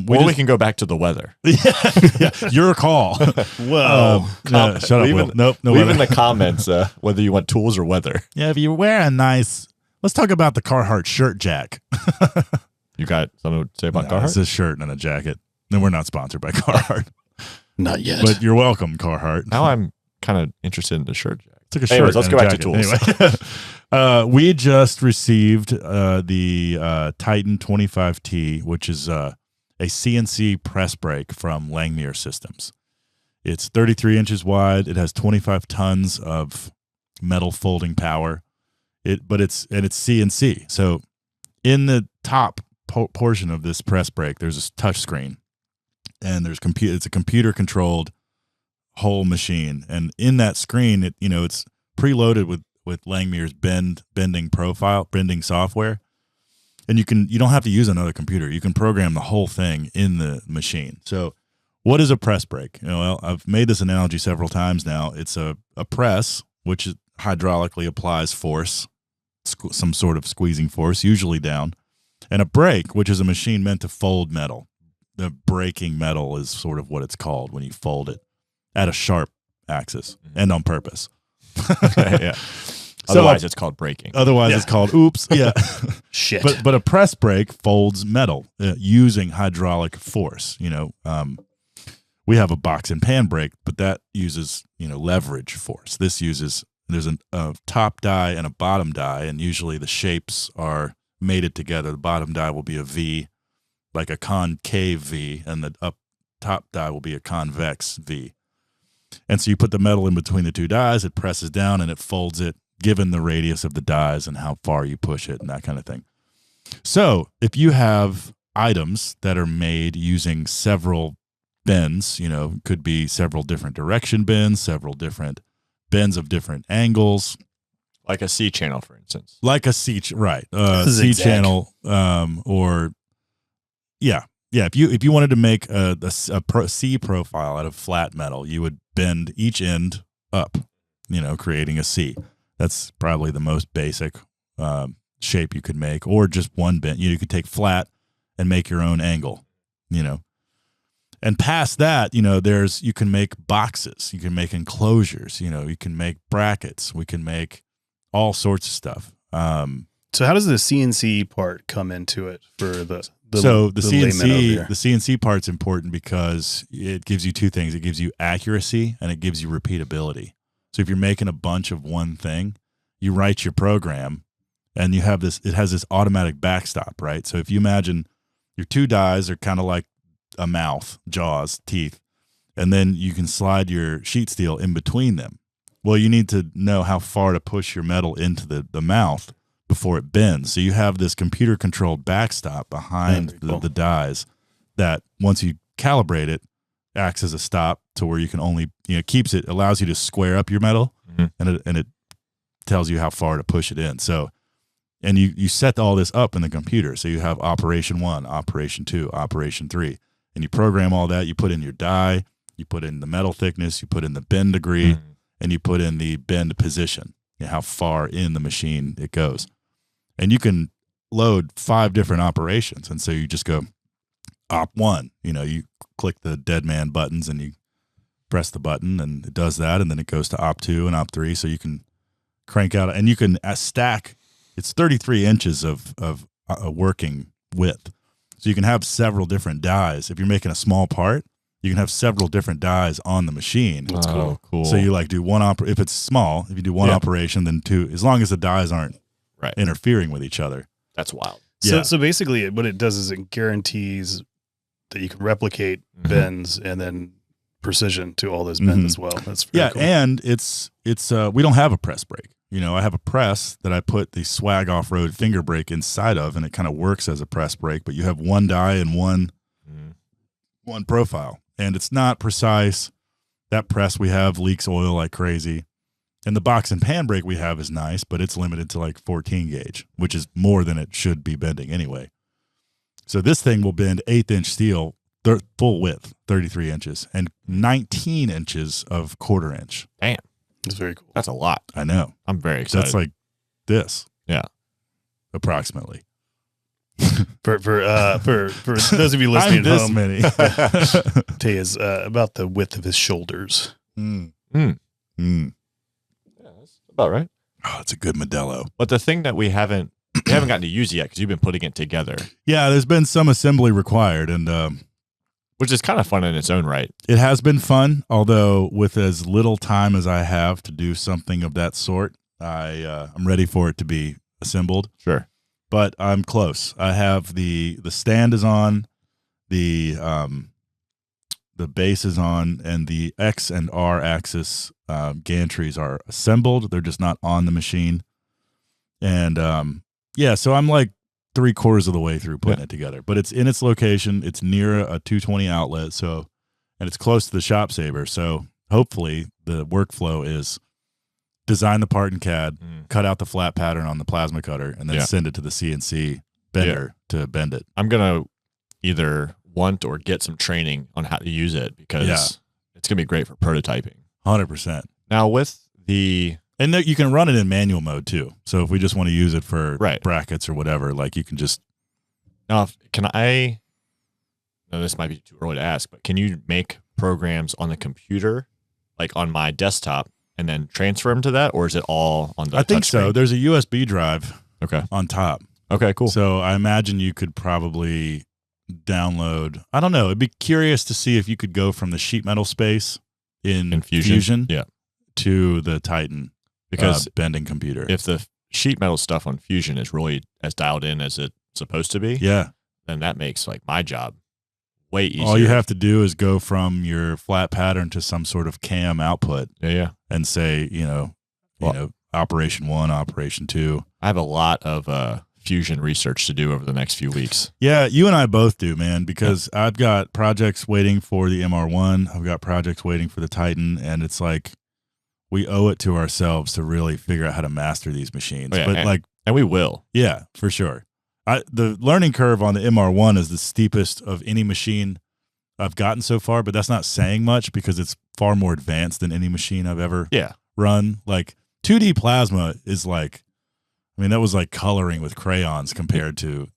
We can go back to the weather. Yeah. Your call. Whoa. Shut up. Will. Nope. No Leave weather. in the comments whether you want tools or weather. Yeah. If you wear a nice, let's talk about the Carhartt shirt jack. You got something to say about No, Carhartt? it's a shirt and a jacket. And we're not sponsored by Carhartt. Not yet. But you're welcome, Carhartt. Now I'm kind of interested in the shirt jack. Took a shirt. Anyways, let's and go a back to jacket. tools. Anyway, we just received the Titan 25T, which is a CNC press brake from Langmuir Systems. It's 33 inches wide. It has 25 tons of metal folding power. But it's CNC. So in the top portion of this press brake, there's a touch screen, and it's a computer controlled whole machine. And in that screen, it's preloaded with Langmuir's bending software. And you don't have to use another computer. You can program the whole thing in the machine. So what is a press brake? I've made this analogy several times now. It's a press, which hydraulically applies force, some sort of squeezing force, usually down, and a brake, which is a machine meant to fold metal. The breaking metal is sort of what it's called when you fold it at a sharp axis and on purpose. Yeah. Otherwise, it's called breaking. Otherwise, it's called oops. Yeah. Shit. But a press brake folds metal using hydraulic force. We have a box and pan brake, but that uses leverage force. There's a top die and a bottom die, and usually the shapes are mated together. The bottom die will be a V, like a concave V, and the top die will be a convex V. And so you put the metal in between the two dies, it presses down, and it folds it, given the radius of the dies and how far you push it and that kind of thing. So if you have items that are made using several bends, could be several different direction bends, several different bends of different angles, like a C channel, for instance. Like a C, right? C channel, or yeah. If you wanted to make a C profile out of flat metal, you would bend each end up, creating a C. That's probably the most basic shape you could make, or just one bend. You could take flat and make your own angle, And past that, you can make boxes, you can make enclosures, you can make brackets, we can make all sorts of stuff. So how does the CNC part come into it for the CNC part's important because it gives you two things. It gives you accuracy and it gives you repeatability. So if you're making a bunch of one thing, you write your program and it has this automatic backstop, right? So if you imagine your two dies are kind of like a mouth, jaws, teeth, and then you can slide your sheet steel in between them. Well, you need to know how far to push your metal into the mouth before it bends. So you have this computer controlled backstop behind the dies that once you calibrate it, acts as a stop to where you can only, allows you to square up your metal, and it tells you how far to push it in. So, and you set all this up in the computer. So you have operation 1, operation 2, operation 3, and you program all that. You put in your die, you put in the metal thickness, you put in the bend degree, and you put in the bend position, how far in the machine it goes. And you can load 5 different operations. And so you just go op 1, you click the dead man buttons and you press the button and it does that. And then it goes to op 2 and op 3. So you can crank out and you can stack. It's 33 inches of a working width. So you can have several different dies. If you're making a small part, you can have several different dies on the machine. That's cool. So you do one if it's small, if you do one operation, then 2, as long as the dies aren't interfering with each other. That's wild. So basically what it does is it guarantees that you can replicate bends and then precision to all those bends as well. That's pretty cool. And it's we don't have a press brake. I have a press that I put the Swag Off-Road finger brake inside of, and it kind of works as a press brake, but you have one die and one profile, and it's not precise. That press we have leaks oil like crazy. And the box and pan brake we have is nice, but it's limited to like 14 gauge, which is more than it should be bending anyway. So this thing will bend 1/8 inch steel, full width, 33 inches, and 19 inches of 1/4 inch. Damn. That's very cool. That's a lot. I know. I'm very excited. That's like this. Yeah. Approximately. For those of you listening at home, many. Tay is about the width of his shoulders. Yeah, that's about right. Oh, it's a good Modelo. But the thing that we haven't gotten to use yet, because you've been putting it together. Yeah, there's been some assembly required, and which is kind of fun in its own right. It has been fun, although with as little time as I have to do something of that sort, I'm ready for it to be assembled. Sure. But I'm close. I have the stand is on, the base is on, and the X and R axis gantries are assembled. They're just not on the machine. And so I'm like 3/4 of the way through putting it together, but it's in its location. It's near a 220 outlet. So, and it's close to the shop saver. So hopefully the workflow is design the part in CAD, cut out the flat pattern on the plasma cutter, and then send it to the CNC bender to bend it. I'm going to either want or get some training on how to use it because it's going to be great for prototyping. 100%. Now with the... And you can run it in manual mode too. So if we just want to use it for brackets or whatever, like you can just... Now, this might be too early to ask, but can you make programs on the computer, like on my desktop, and then transfer them to that? Or is it all on the I think so. screen? There's a USB drive on top. Okay, cool. So I imagine you could probably download... I don't know. It'd be curious to see if you could go from the sheet metal space in Fusion to the Titan. Because bending computer. If the sheet metal stuff on Fusion is really as dialed in as it's supposed to be, then that makes like my job way easier. All you have to do is go from your flat pattern to some sort of cam output. And say, operation 1, operation 2. I have a lot of Fusion research to do over the next few weeks. Yeah, you and I both do, man, because I've got projects waiting for the MR1. I've got projects waiting for the Titan, and it's like, we owe it to ourselves to really figure out how to master these machines. And we will. Yeah, for sure. The learning curve on the MR1 is the steepest of any machine I've gotten so far, but that's not saying much because it's far more advanced than any machine I've ever run. Like 2D plasma is like, that was like coloring with crayons compared to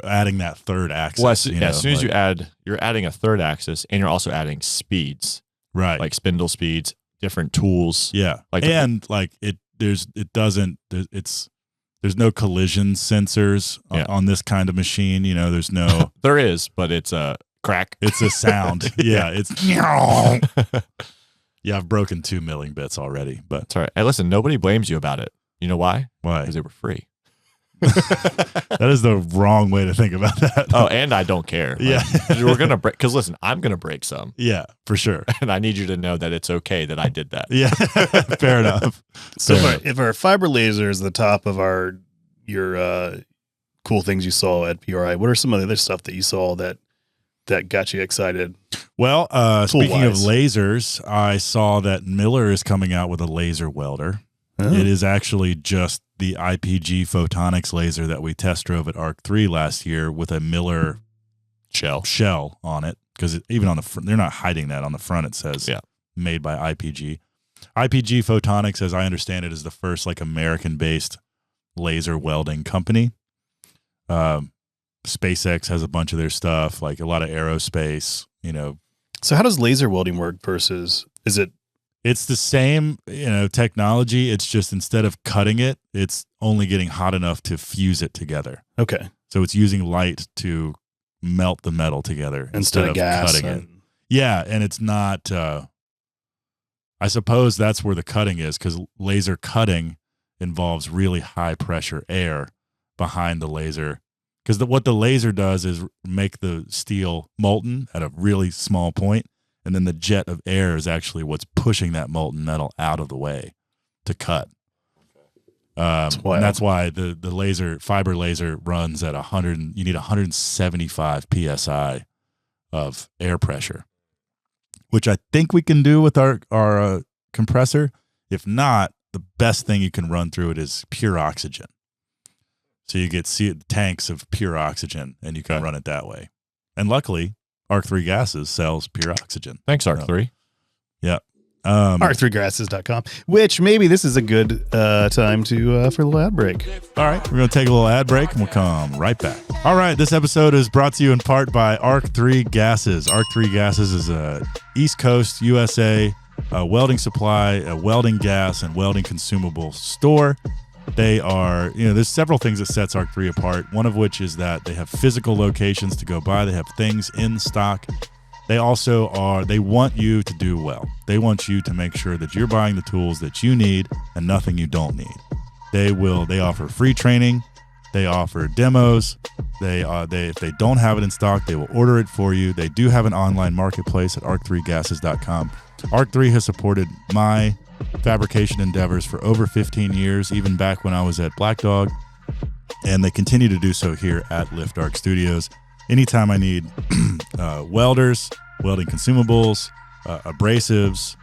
adding that third axis. Well, as soon as you're adding a third axis, and you're also adding speeds. Right. Like spindle speeds. Different tools, there's no collision sensors on this kind of machine. There's no. There is, but it's a crack. It's a sound. It's. I've broken 2 milling bits already, but it's all right. Hey, listen, nobody blames you about it. You know why? Why? Because they were free. That is the wrong way to think about that. Oh, and I don't care. We're gonna break because listen, I'm gonna break some. Yeah, for sure. And I need you to know that it's okay that I did that. Yeah, fair enough. So if our fiber laser is the top of your cool things you saw at PRI, what are some of the other stuff that you saw that got you excited? Well, speaking of lasers, I saw that Miller is coming out with a laser welder. Oh. It is actually just the IPG photonics laser that we test drove at ARC 3 last year with a Miller shell on it. Because even on the front, they're not hiding that. On the front, it says made by IPG. IPG Photonics, as I understand it, is the first like American-based laser welding company. SpaceX has a bunch of their stuff, like a lot of aerospace. So how does laser welding work versus? It's the same, technology. It's just instead of cutting it, it's only getting hot enough to fuse it together. Okay. So it's using light to melt the metal together instead of gas cutting it. Yeah, and it's not. I suppose that's where the cutting is, because laser cutting involves really high pressure air behind the laser. Because what the laser does is make the steel molten at a really small point. And then the jet of air is actually what's pushing that molten metal out of the way to cut. And that's why the fiber laser runs at 100. You need 175 psi of air pressure, which I think we can do with our compressor. If not, the best thing you can run through it is pure oxygen. So you get tanks of pure oxygen, and you can run it that way. And luckily, ARC3 Gases sells pure oxygen. Thanks, ARC3. Yeah. ARC3gases.com, which maybe this is a good time to for a little ad break. All right. We're going to take a little ad break, and we'll come right back. All right. This episode is brought to you in part by ARC3 Gases. ARC3 Gases is a East Coast, USA welding supply, a welding gas, and welding consumable store. They are, there's several things that sets ARC3 apart, one of which is that they have physical locations to go by. They have things in stock. They also they want you to do well. They want you to make sure that you're buying the tools that you need and nothing you don't need. They offer free training. They offer demos. They if they don't have it in stock, they will order it for you. They do have an online marketplace at arc3gases.com. Arc3 has supported my fabrication endeavors for over 15 years, even back when I was at Black Dog, and they continue to do so here at Lift Arc Studios. Anytime I need welders, welding consumables, abrasives,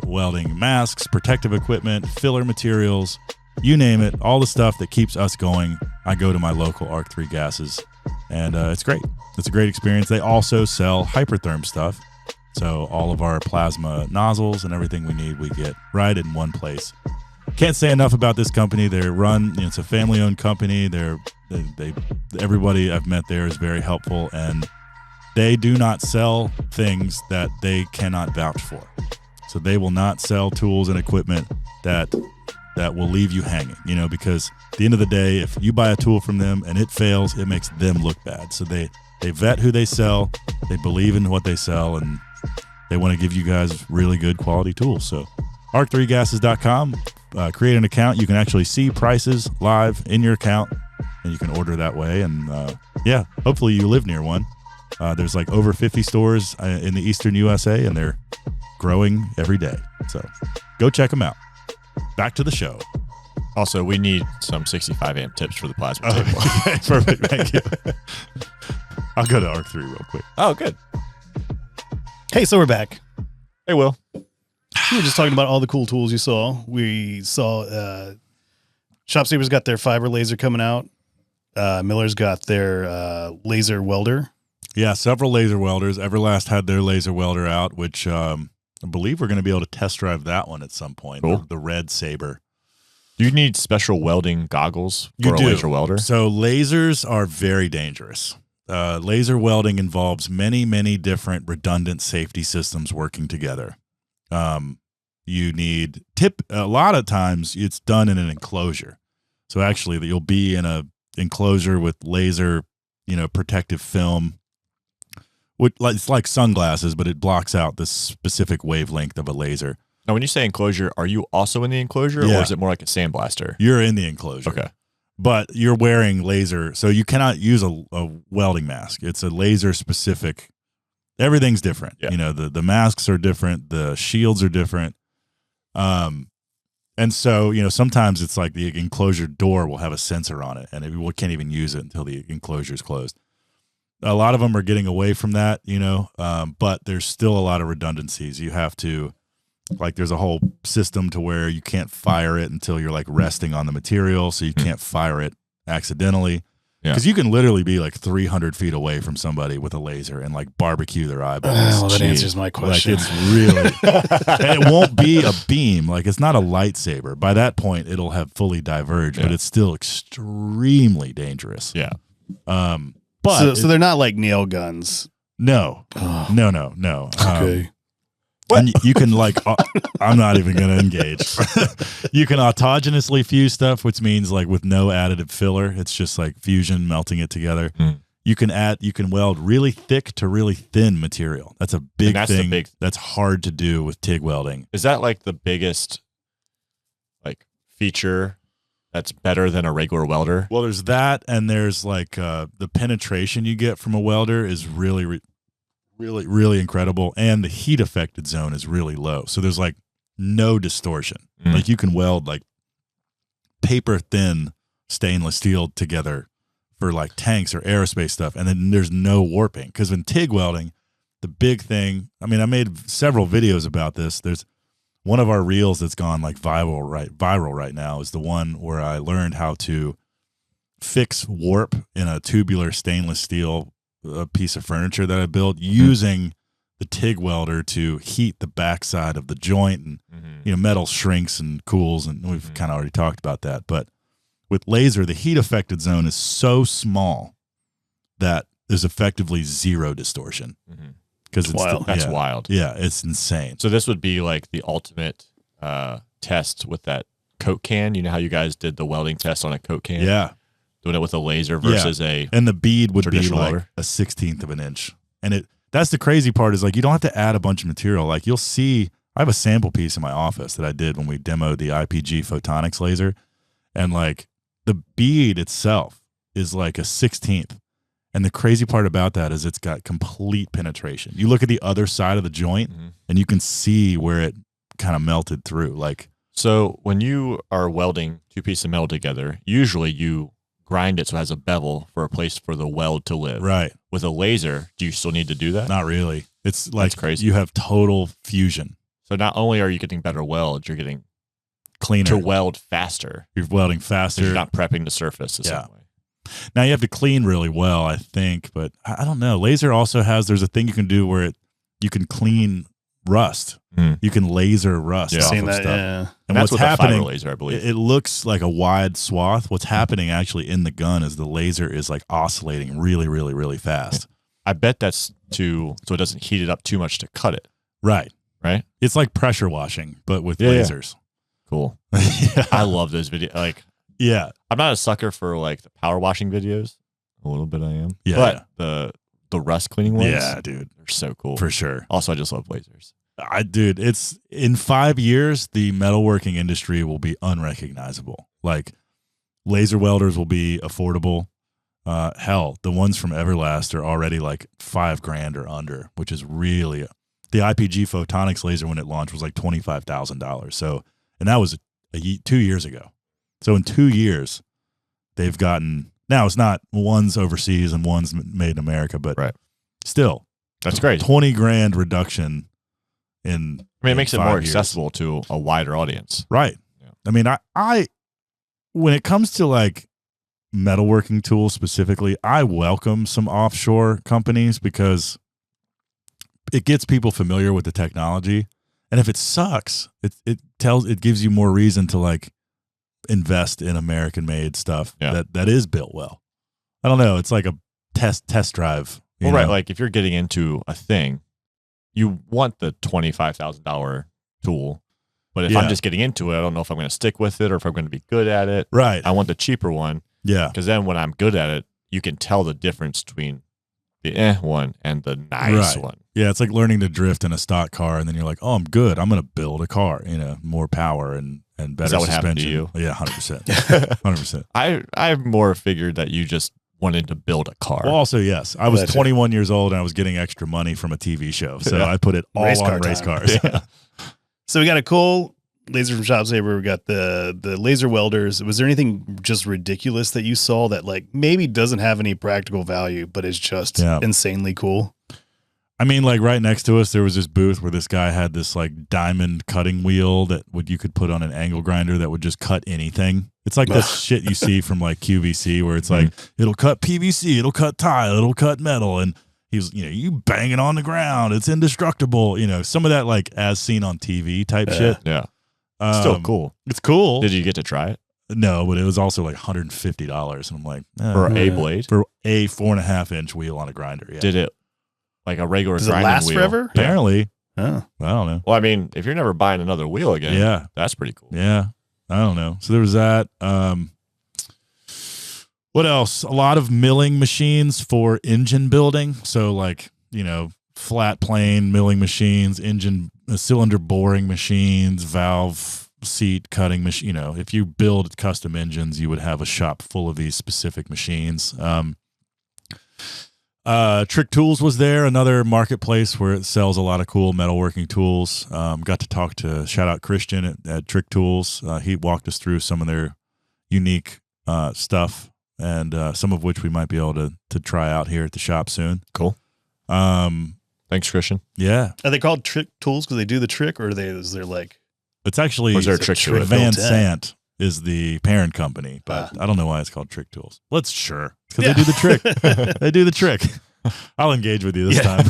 welding masks, protective equipment, filler materials, you name it, all the stuff that keeps us going, I go to my local Arc3 Gases, and it's great. It's a great experience. They also sell hypertherm stuff, so all of our plasma nozzles and everything we need, we get right in one place. Can't say enough about this company. They're run, it's a family-owned company. Everybody I've met there is very helpful, and they do not sell things that they cannot vouch for. So they will not sell tools and equipment that will leave you hanging, because at the end of the day, if you buy a tool from them and it fails, it makes them look bad. So they vet who they sell, they believe in what they sell, and they want to give you guys really good quality tools. So arc3gases.com, create an account. You can actually see prices live in your account, and you can order that way. And hopefully you live near one. There's like over 50 stores in the Eastern USA, and they're growing every day. So go check them out. Back to the show. Also, we need some 65 amp tips for the plasma table. Okay, perfect. Thank you. I'll go to Arc 3 real quick. Oh, good. Hey, so we're back. Hey, Will. We were just talking about all the cool tools you saw. We saw Shopsavers got their fiber laser coming out. Miller's got their laser welder. Yeah, several laser welders. Everlast had their laser welder out, which I believe we're going to be able to test drive that one at some point. Cool. The Red Saber. Do you need special welding goggles for a laser welder? So lasers are very dangerous. Laser welding involves many, many different redundant safety systems working together. You need a lot of times it's done in an enclosure. So actually you'll be in a enclosure with laser, protective film. It's like sunglasses, but it blocks out the specific wavelength of a laser. Now, when you say enclosure, are you also in the enclosure, or is it more like a sandblaster? You're in the enclosure. Okay. But you're wearing laser, so you cannot use a welding mask. It's a laser specific. Everything's different. Yeah. The masks are different. The shields are different. And so, sometimes it's like the enclosure door will have a sensor on it, and we can't even use it until the enclosure is closed. A lot of them are getting away from that, but there's still a lot of redundancies. You have to, there's a whole system to where you can't fire it until you're resting on the material, so you can't fire it accidentally. Because you can literally be 300 feet away from somebody with a laser and barbecue their eyeballs. Well, that answers my question. It's really, and it won't be a beam. It's not a lightsaber. By that point, it'll have fully diverged, but it's still extremely dangerous. Yeah. But so they're not like nail guns. No. Oh. No. Okay. And you can I'm not even going to engage. You can autogenously fuse stuff, which means with no additive filler. It's just fusion, melting it together. Mm. You can weld really thick to really thin material. That's a big thing. That's hard to do with TIG welding. Is that the biggest feature that's better than a regular welder? Well, there's that, and there's the penetration you get from a welder is really, really incredible, and the heat affected zone is really low. So there's no distortion. You can weld paper thin stainless steel together for tanks or aerospace stuff, and then there's no warping. Because in TIG welding, the big thing, I made several videos about this. There's one of our reels that's gone viral right now is the one where I learned how to fix warp in a tubular stainless steel piece of furniture that I built using the TIG welder to heat the backside of the joint, and metal shrinks and cools, and we've kind of already talked about that. But with laser, the heat affected zone is so small that there's effectively zero distortion. Because it's wild. That's wild. Yeah, it's insane. So this would be the ultimate test with that Coke can. You know how you guys did the welding test on a Coke can? Yeah. Doing it with a laser versus and the bead would be welder. a 1/16 of an inch. And that's the crazy part is you don't have to add a bunch of material. You'll see, I have a sample piece in my office that I did when we demoed the IPG photonics laser. And the bead itself is like a 16th. And the crazy part about that is it's got complete penetration. You look at the other side of the joint and you can see where it kind of melted through. Like, so when you are welding two pieces of metal together, usually you grind it so it has a bevel for a place for the weld to live. right. With a laser, do you still need to do that? Not really. It's like That's crazy. you have total fusion. So not only are you getting better welds, you're getting Cleaner. to weld faster. You're welding 'Cause faster. you're not prepping the surface the same way. Now you have to clean really well, I think, but I don't know. Laser also there's a thing you can do where you can clean rust. You can laser rust off Seen of that, stuff. yeah. And That's what's with a fiber happening, laser, I believe. it looks like a wide swath. What's happening actually in the gun is the laser is like oscillating really, really, really fast. I bet that's so it doesn't heat it up too much to cut it. Right. Right? It's like pressure washing, but with Yeah, yeah. lasers. Cool. Yeah. I love those videos. Like, Yeah. I'm not a sucker for like the power washing videos. A little bit I am. Yeah. But the rust cleaning ones, Yeah, dude. they're so cool. For sure. Also, I just love lasers. Dude, it's in 5 years, the metalworking industry will be unrecognizable. Like laser welders will be affordable. Hell, the ones from Everlast are already like $5,000 or under, which is really the IPG photonics laser when it launched was like $25,000. So, and that was 2 years ago. So in 2 years, they've gotten, now it's not one's overseas and one's made in America, but Right. still, That's great. $20,000 reduction in. I mean, it makes it 5 more years. accessible to a wider audience. Right. Yeah. I mean, I when it comes to like metalworking tools specifically, I welcome some offshore companies because it gets people familiar with the technology. And if it sucks, it gives you more reason to like invest in American made stuff that is built well. I don't know. It's like a test drive. Well, right. Like if you're getting into a thing, you want the $25,000 tool. But if I'm just getting into it, I don't know if I'm going to stick with it or if I'm going to be good at it. Right. I want the cheaper one. Yeah. Because then when I'm good at it, you can tell the difference between the one and the nice one. Yeah, it's like learning to drift in a stock car, and then you're like, "Oh, I'm good. I'm going to build a car. More power and better Is that what suspension." happened to you? Yeah, 100%, 100%. I more figured that you just wanted to build a car. Well, also, yes, I was That's 21 years old, and I was getting extra money from a TV show, so I put it all Race car on race time. cars. Yeah. So we got a cool laser from Shop Saver. We got the laser welders. Was there anything just ridiculous that you saw that like maybe doesn't have any practical value, but is just insanely cool? I mean, like right next to us, there was this booth where this guy had this like diamond cutting wheel that you could put on an angle grinder that would just cut anything. It's like this shit you see from like QVC where it's like, it'll cut PVC, it'll cut tile, it'll cut metal. And he's, you bang it on the ground, it's indestructible. Some of that like as seen on TV type shit. Yeah. Still cool. It's cool. Did you get to try it? No, but it was also like $150. And I'm like, For a blade? For a 4.5 inch wheel on a grinder. Yeah. Did it like a regular Does it grinding last wheel? forever? Apparently. Oh. I don't know. Well, I mean, if you're never buying another wheel again, that's pretty cool. Yeah. I don't know. So there was that. What else? A lot of milling machines for engine building. So like, flat plane milling machines, cylinder boring machines, valve seat cutting machine. If you build custom engines, you would have a shop full of these specific machines. Trick Tools was there, another marketplace where it sells a lot of cool metalworking tools. Got to talk to shout out Christian at Trick Tools. He walked us through some of their unique stuff, and some of which we might be able to try out here at the shop soon. Cool. Thanks, Christian. Yeah. Are they called Trick Tools because they do the trick, or is there like? It's actually Or is there a trick to it? Van Sant is the parent company, but I don't know why it's called Trick Tools. Because they do the trick. They do the trick. I'll engage with you this time.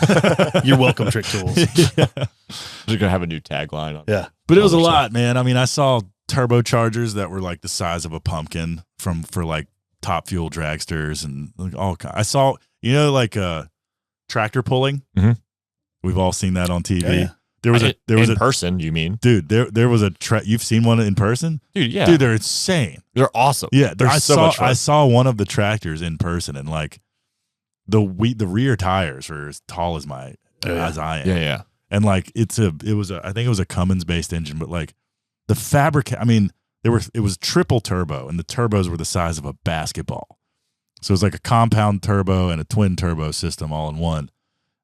You're welcome, Trick Tools. They're gonna have a new tagline on Yeah. But it was a lot, man. I mean, I saw turbochargers that were like the size of a pumpkin for like Top Fuel dragsters and like all kinds. I saw, like tractor pulling. Mm-hmm. We've all seen that on TV. Yeah. There was in person, you mean? Dude, there was you've seen one in person? Dude, yeah. Dude, they're insane. They're awesome. Yeah, they're so much fun. I saw one of the tractors in person, and like the rear tires are as tall as I am. Yeah. And like I think it was a Cummins based engine, but like the fabric, I mean, it was triple turbo, and the turbos were the size of a basketball. So it's like a compound turbo and a twin turbo system all in one.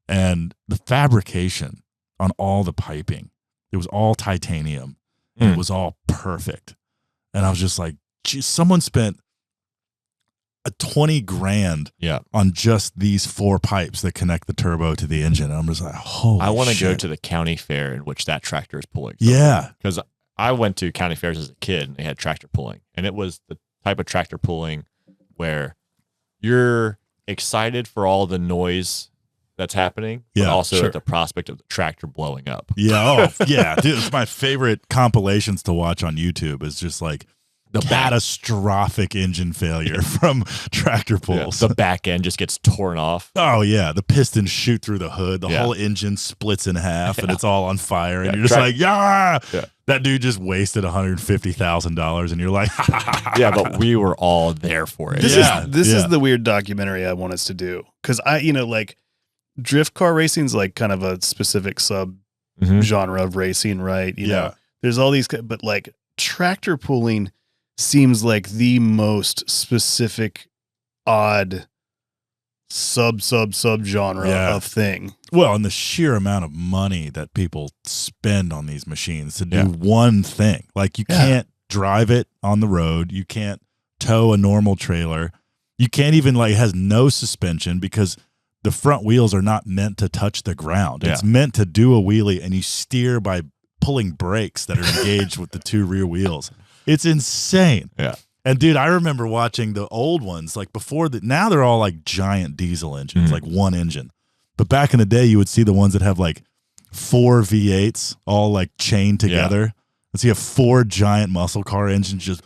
And the fabrication on all the piping, it was all titanium. And it was all perfect. And I was just like, geez, someone spent a 20 grand on just these 4 pipes that connect the turbo to the engine. And I'm just like, holy I want to shit. go to the county fair in which that tractor is pulling. Yeah. Because I went to county fairs as a kid and they had tractor pulling. And it was the type of tractor pulling where you're excited for all the noise that's happening, but also at the prospect of the tractor blowing up. Yeah. Oh, yeah. Dude, it's my favorite compilations to watch on YouTube. Is just like the catastrophic engine failure from tractor pulls. The back end just gets torn off. Oh, yeah. The pistons shoot through the hood. The whole engine splits in half and it's all on fire. And you're just like, that dude just wasted $150,000. And you're like, yeah, but we were all there for it. This is the weird documentary I want us to do. Because like, drift car racing is like kind of a specific sub genre of racing, right? You know, there's all these, but like tractor pulling seems like the most specific, odd sub genre of thing. Well, and the sheer amount of money that people spend on these machines to do one thing, like you can't drive it on the road, you can't tow a normal trailer, you can't even like, it has no suspension because the front wheels are not meant to touch the ground. It's meant to do a wheelie and you steer by pulling brakes that are engaged with the 2 rear wheels. It's insane. Yeah. And dude, I remember watching the old ones, like before that. Now they're all like giant diesel engines, like one engine. But back in the day, you would see the ones that have like 4 V8s all like chained together. And so you have 4 giant muscle car engines just,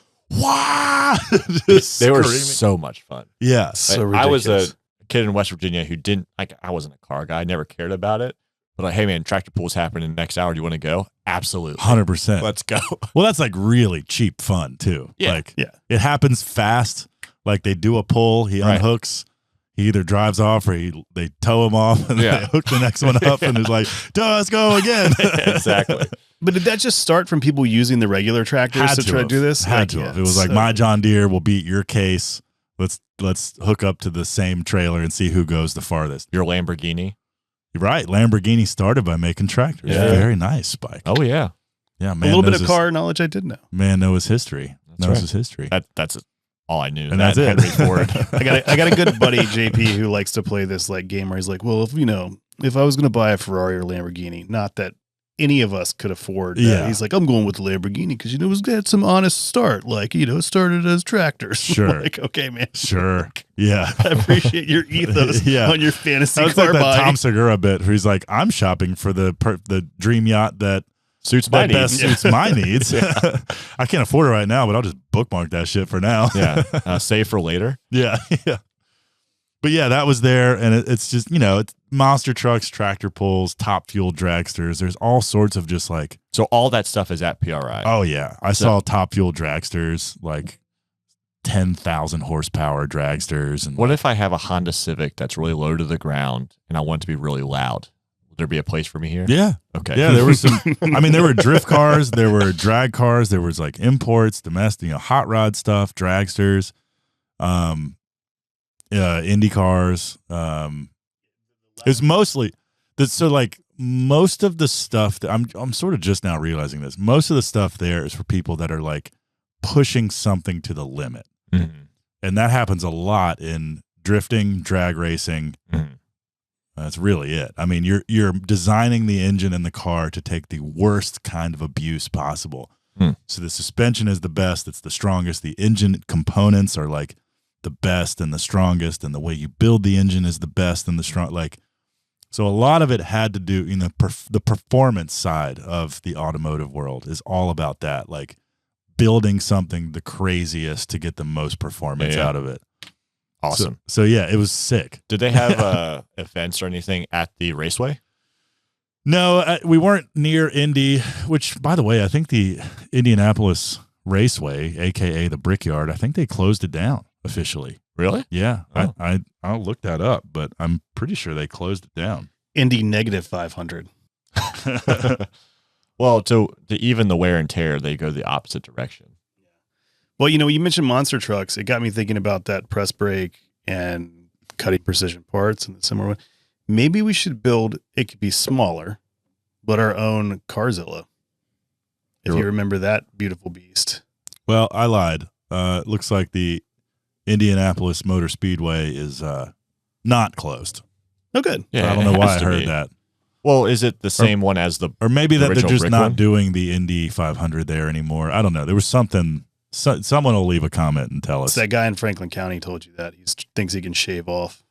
just they were screaming. so much fun. Yeah. So I was ridiculous. a kid in West Virginia who didn't like, I wasn't a car guy, I never cared about it, but like, hey man, tractor pool's happening next hour, do you want to go? Absolutely, 100%. Let's go. Well, that's like really cheap fun too. Like it happens fast. Like they do a pull, he unhooks, he either drives off or they tow him off and they hook the next one up and it's like, let's go again. Exactly. But did that just start from people using the regular tractors to try to do this? Had to have. It was like my John Deere will beat your case. Let's hook up to the same trailer and see who goes the farthest. Your Lamborghini. You're right. Lamborghini started by making tractors. Yeah. Very nice, Spike. Oh yeah. Yeah, man. A little bit of car knowledge I did know. Man knows history. Knows his history. That's all I knew. And that's it. Henry Ford. I got a good buddy, JP, who likes to play this like game where he's like, well, if I was going to buy a Ferrari or Lamborghini, not that any of us could afford that. Yeah. He's like, I'm going with the Lamborghini because, it had some honest start. Like, it started as tractors. Sure. Like, okay, man. Sure. Yeah. I appreciate your ethos on your fantasy That's car like that buying. Tom Segura bit where he's like, I'm shopping for the dream yacht that suits my needs. Best suits my needs. I can't afford it right now, but I'll just bookmark that shit for now. Save for later. Yeah. But yeah, that was there, and it's just, it's monster trucks, tractor pulls, top fuel dragsters. There's all sorts of just like. So all that stuff is at PRI. Oh yeah, I saw top fuel dragsters, like 10,000 horsepower dragsters. And what if I have a Honda Civic that's really low to the ground and I want it to be really loud? Would there be a place for me here? Yeah. Okay. Yeah, there were some. There were drift cars, there were drag cars, there was like imports, domestic, hot rod stuff, dragsters. Indy cars. It's mostly so like most of the stuff that I'm sort of just now realizing this. Most of the stuff there is for people that are like pushing something to the limit. And that happens a lot in drifting, drag racing. That's really it. You're designing the engine in the car to take the worst kind of abuse possible. So the suspension is the best, it's the strongest. The engine components are like the best and the strongest, and the way you build the engine is the best and the strong. Like, so a lot of it had to do, the performance side of the automotive world is all about that, like building something the craziest to get the most performance out of it. Awesome. So yeah, it was sick. Did they have events or anything at the raceway? No, we weren't near Indy, which, by the way, I think the Indianapolis Raceway, aka the Brickyard, I think they closed it down officially. Really? Yeah. Oh. I'll look that up, but I'm pretty sure they closed it down. Indy -500. Well, to even the wear and tear, they go the opposite direction. Well, you mentioned monster trucks. It got me thinking about that press brake and cutting precision parts and the similar one. Maybe we should build, it could be smaller, but our own Carzilla. If you remember that beautiful beast. Well, I lied. It looks like the Indianapolis Motor Speedway is not closed. Oh, good. Yeah, I don't know why I heard that. Well, is it the same one as the Or maybe that they're just brick not one? doing the Indy 500 there anymore. I don't know. There was something. Someone will leave a comment and tell us. That guy in Franklin County told you that. He thinks he can shave off,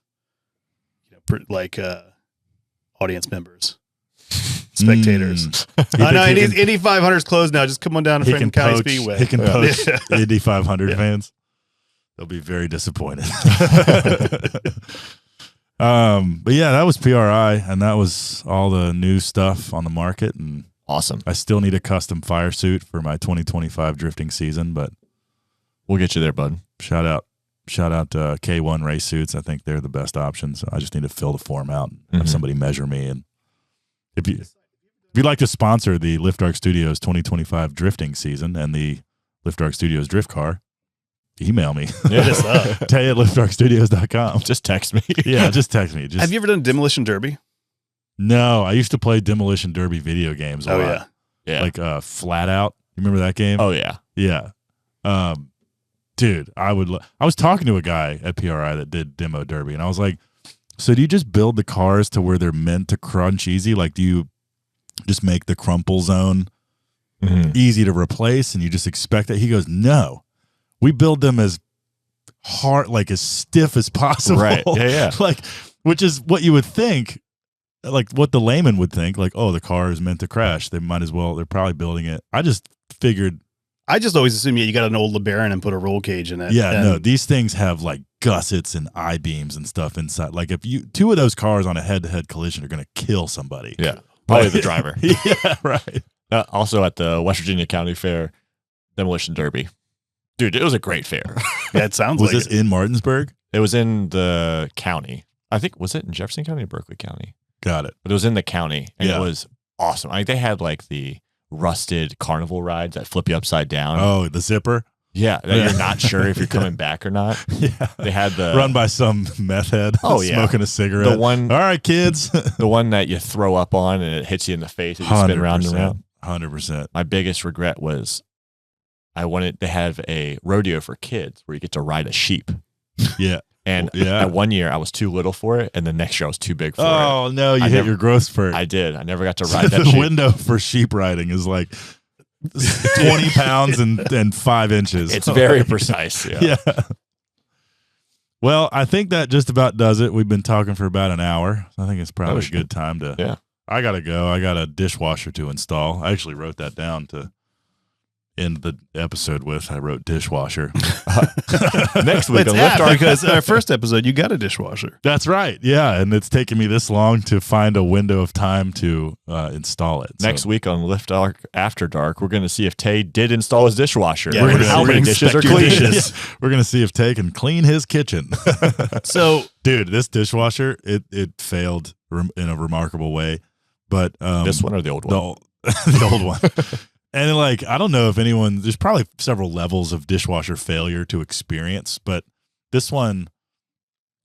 audience members, spectators. I know Indy 500 is closed now. Just come on down to Franklin County Speedway. He can poach Indy 500 fans. They'll be very disappointed. But yeah, that was PRI, and that was all the new stuff on the market. And awesome. I still need a custom fire suit for my 2025 drifting season, but we'll get you there, bud. Shout out to K1 race suits. I think they're the best options. I just need to fill the form out and have somebody measure me. And if you'd like to sponsor the Lift Arc Studios 2025 drifting season and the Lift Arc Studios drift car, email me. Yeah. Tay at liftarcstudios.com. Just text me. Yeah, just text me. Have you ever done Demolition Derby? No, I used to play Demolition Derby video games a lot. Yeah. Like Flat Out. You remember that game? Oh, yeah. Yeah. Dude, I was talking to a guy at PRI that did Demo Derby, and I was like, so do you just build the cars to where they're meant to crunch easy? Like, do you just make the crumple zone easy to replace, and you just expect it? He goes, no. We build them as hard, like as stiff as possible. Right. Yeah. Like, which is what you would think, like what the layman would think, like, oh, the car is meant to crash. They might as well, they're probably building it. I just always assume you got an old LeBaron and put a roll cage in it. Yeah, no, these things have like gussets and I-beams and stuff inside. Like if two of those cars on a head-to-head collision are going to kill somebody. Yeah. Probably the driver. Yeah, right. Also at the West Virginia County Fair, Demolition Derby. Dude, it was a great fair. Yeah, it sounds was this in Martinsburg? It was in the county. I think, was it in Jefferson County or Berkeley County? Got it. But it was in the county, and it was awesome. They had like the rusted carnival rides that flip you upside down. Oh, the zipper? Yeah, that you're not sure if you're coming back or not. Yeah. They had the... Run by some meth head smoking a cigarette. The one... All right, kids. The one that you throw up on and it hits you in the face and you spin around and around. 100%. My biggest regret was I wanted to have a rodeo for kids where you get to ride a sheep. Yeah. And at one year I was too little for it, and the next year I was too big for it. Oh, no, you hit your growth spurt. I did. I never got to ride that The sheep. window for sheep riding is like 20 pounds and 5 inches. It's very precise. Yeah. Well, I think that just about does it. We've been talking for about an hour. I think it's probably a good time to... Yeah. I got to go. I got a dishwasher to install. I actually wrote that down to end the episode with. I wrote dishwasher. Next week it's on Lift Arc. because our first episode, you got a dishwasher. That's right. Yeah, and it's taken me this long to find a window of time to install it. Next week on Lift Arc After Dark, we're going to see if Tay did install his dishwasher. Yeah, we're how many dishes are clean. We're going to see if Tay can clean his kitchen. So, dude, this dishwasher, it failed in a remarkable way. But this one or the old one? The old one. And like, I don't know if there's probably several levels of dishwasher failure to experience, but this one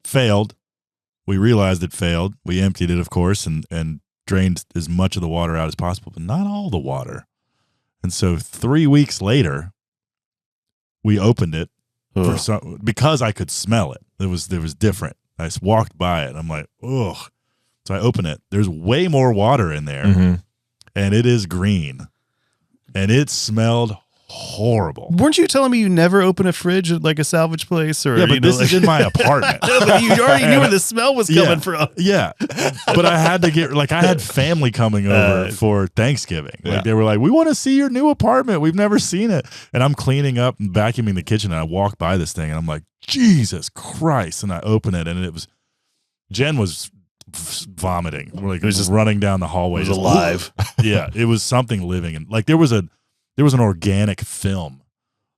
failed. We realized it failed. We emptied it, of course, and drained as much of the water out as possible, but not all the water. And so 3 weeks later, we opened it because I could smell it. It was different. I just walked by it. I'm like, ugh. So I open it. There's way more water in there, and it is green. And it smelled horrible. Weren't you telling me you never open a fridge at like a salvage place? Or yeah, but this is in my apartment. No, but you already knew where the smell was coming from. Yeah, but I had to I had family coming over for Thanksgiving. Like they were like, we want to see your new apartment. We've never seen it. And I'm cleaning up and vacuuming the kitchen, and I walk by this thing, and I'm like, Jesus Christ. And I open it, and Jen was vomiting. Like it was just running down the hallway. It was alive. Yeah, it was something living, and like there was an organic film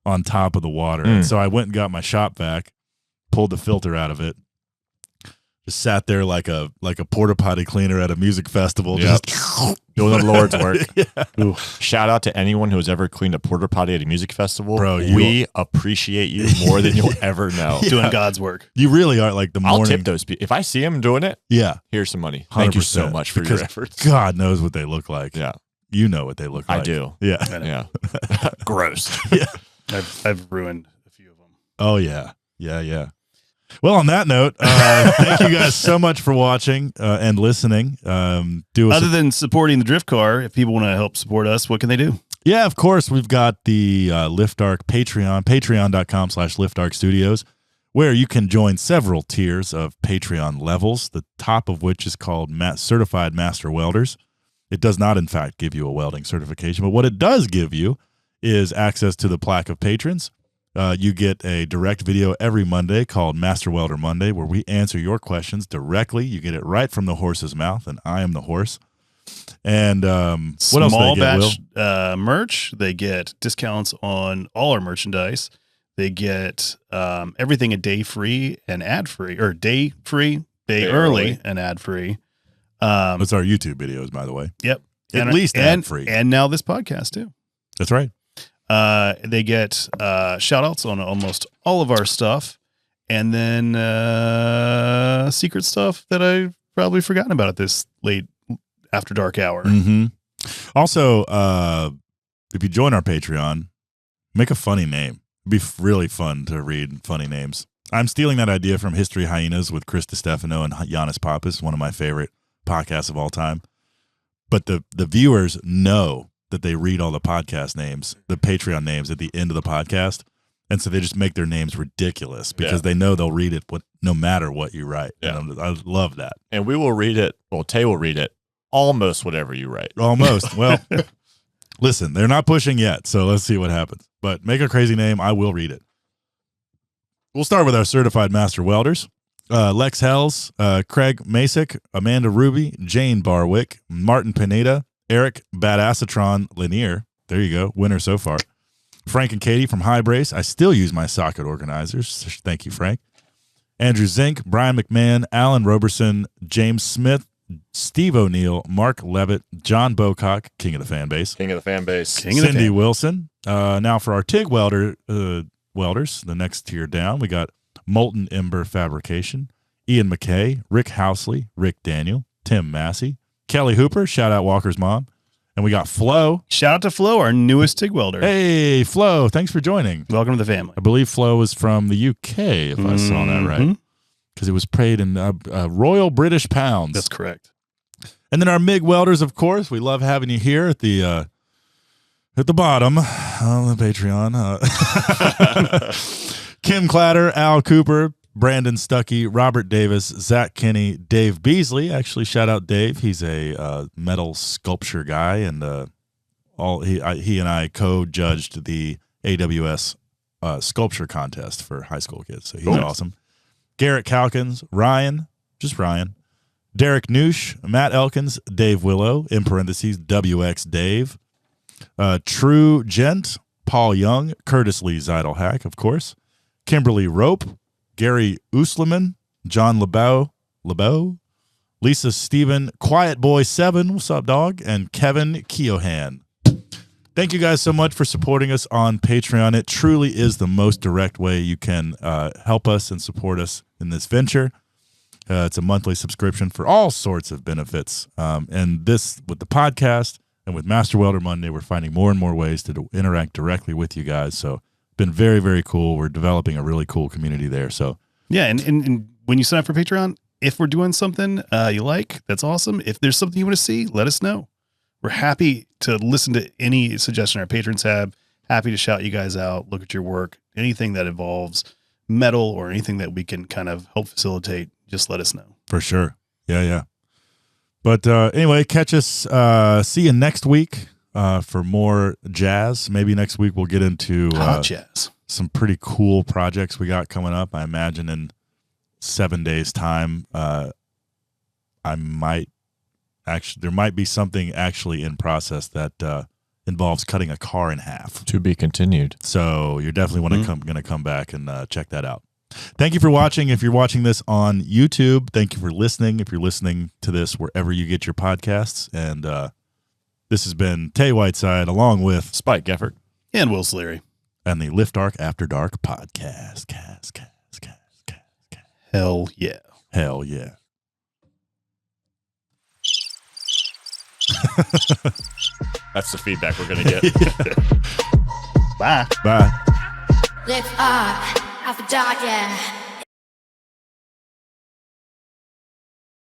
on top of the water. And so I went and got my shop vac, pulled the filter out of it, Just sat there like a porta potty cleaner at a music festival, Yep. just Doing the Lord's work. Yeah. Ooh. Shout out to anyone who has ever cleaned a porta potty at a music festival. Bro, we appreciate you more than you'll ever know. Doing God's work. You really are like the I'll morning. tip those people. If I see them doing it, Yeah. here's some money. Thank you so 100%, much for your because efforts. God knows what they look like. Yeah, You know what they look like. I do. Yeah. Yeah. Gross. I've ruined a few of them. Oh, yeah. Yeah. Well, on that note, thank you guys so much for watching and listening. Do us Other than supporting the drift car, if people want to help support us, what can they do? Yeah, of course. We've got the LiftArc Patreon, patreon.com/LiftArc Studios, where you can join several tiers of Patreon levels, the top of which is called Certified Master Welders. It does not, in fact, give you a welding certification, but what it does give you is access to the plaque of patrons. You get a direct video every Monday called Master Welder Monday, where we answer your questions directly. You get it right from the horse's mouth, and I am the horse. And what else do they get, Will? Merch. They get discounts on all our merchandise. They get everything a day free and ad free, or day free, day early and ad free. That's our YouTube videos, by the way. Yep. At least ad free. And now this podcast too. That's right. They get shout outs on almost all of our stuff, and then secret stuff that I've probably forgotten about at this late after dark hour. Mm-hmm. Also, if you join our Patreon, make a funny name. It'd be really fun to read funny names. I'm stealing that idea from History Hyenas with Chris DiStefano and Giannis Pappas, one of my favorite podcasts of all time. But the viewers know that they read all the podcast names, the Patreon names at the end of the podcast. And so they just make their names ridiculous because they know they'll read it no matter what you write. Yeah. And I love that. And we will read it. Well, Tay will read it. Almost whatever you write. Almost. Well, listen, they're not pushing yet, so let's see what happens. But make a crazy name. I will read it. We'll start with our certified master welders. Lex Hells, Craig Masick, Amanda Ruby, Jane Barwick, Martin Pineda, Eric Badassatron Lanier. There you go. Winner so far. Frank and Katie from High Brace. I still use my socket organizers. Thank you, Frank. Andrew Zink, Brian McMahon, Alan Roberson, James Smith, Steve O'Neill, Mark Levitt, John Bocock, king of the fan base. King of the fan base. Cindy Wilson. Now for our TIG welders, the next tier down, we got Molten Ember Fabrication, Ian McKay, Rick Housley, Rick Daniel, Tim Massey, Kelly Hooper, shout out Walker's mom. And we got Flo. Shout out to Flo, our newest TIG welder. Hey, Flo, thanks for joining. Welcome to the family. I believe Flo was from the UK, if I saw that right. Because it was paid in Royal British pounds. That's correct. And then our MIG welders, of course. We love having you here at the bottom on the Patreon. Kim Clatter, Al Cooper, Brandon Stuckey, Robert Davis, Zach Kinney, Dave Beasley. Actually, shout out Dave. He's a metal sculpture guy, and he and I co-judged the AWS sculpture contest for high school kids. So he's awesome. Garrett Calkins, Ryan, Derek Noosh, Matt Elkins, Dave Willow, in parentheses, WX Dave, True Gent, Paul Young, Curtis Lee Zeidelhack, of course, Kimberly Rope, Gary Usleman, John LeBeau, Lisa Stephen, Quiet Boy 7, what's up, dog, and Kevin Keohan. Thank you guys so much for supporting us on Patreon. It truly is the most direct way you can help us and support us in this venture. It's a monthly subscription for all sorts of benefits. And this, with the podcast and with Master Welder Monday, we're finding more and more ways to interact directly with you guys. So it's been very, very cool. We're developing a really cool community there. So yeah, and when you sign up for Patreon, if we're doing something you like, that's awesome. If there's something you want to see, let us know. We're happy to listen to any suggestion our patrons have. Happy to shout you guys out, look at your work, anything that involves metal or anything that we can kind of help facilitate. Just let us know. For sure. Yeah. But anyway, catch us. See you next week for more jazz. Maybe next week we'll get into jazz. Some pretty cool projects we got coming up. I imagine in 7 days' time, there might be something actually in process that involves cutting a car in half. To be continued. So you're definitely going to come back and check that out. Thank you for watching. If you're watching this on YouTube, thank you for listening. If you're listening to this wherever you get your podcasts. And this has been Tay Whiteside along with Spike Geffert. And Will Sellari. And the Lift Arc After Dark podcast. Hell yeah. Hell yeah. That's the feedback we're going to get. Bye. Bye. Lift up, after dark, yeah.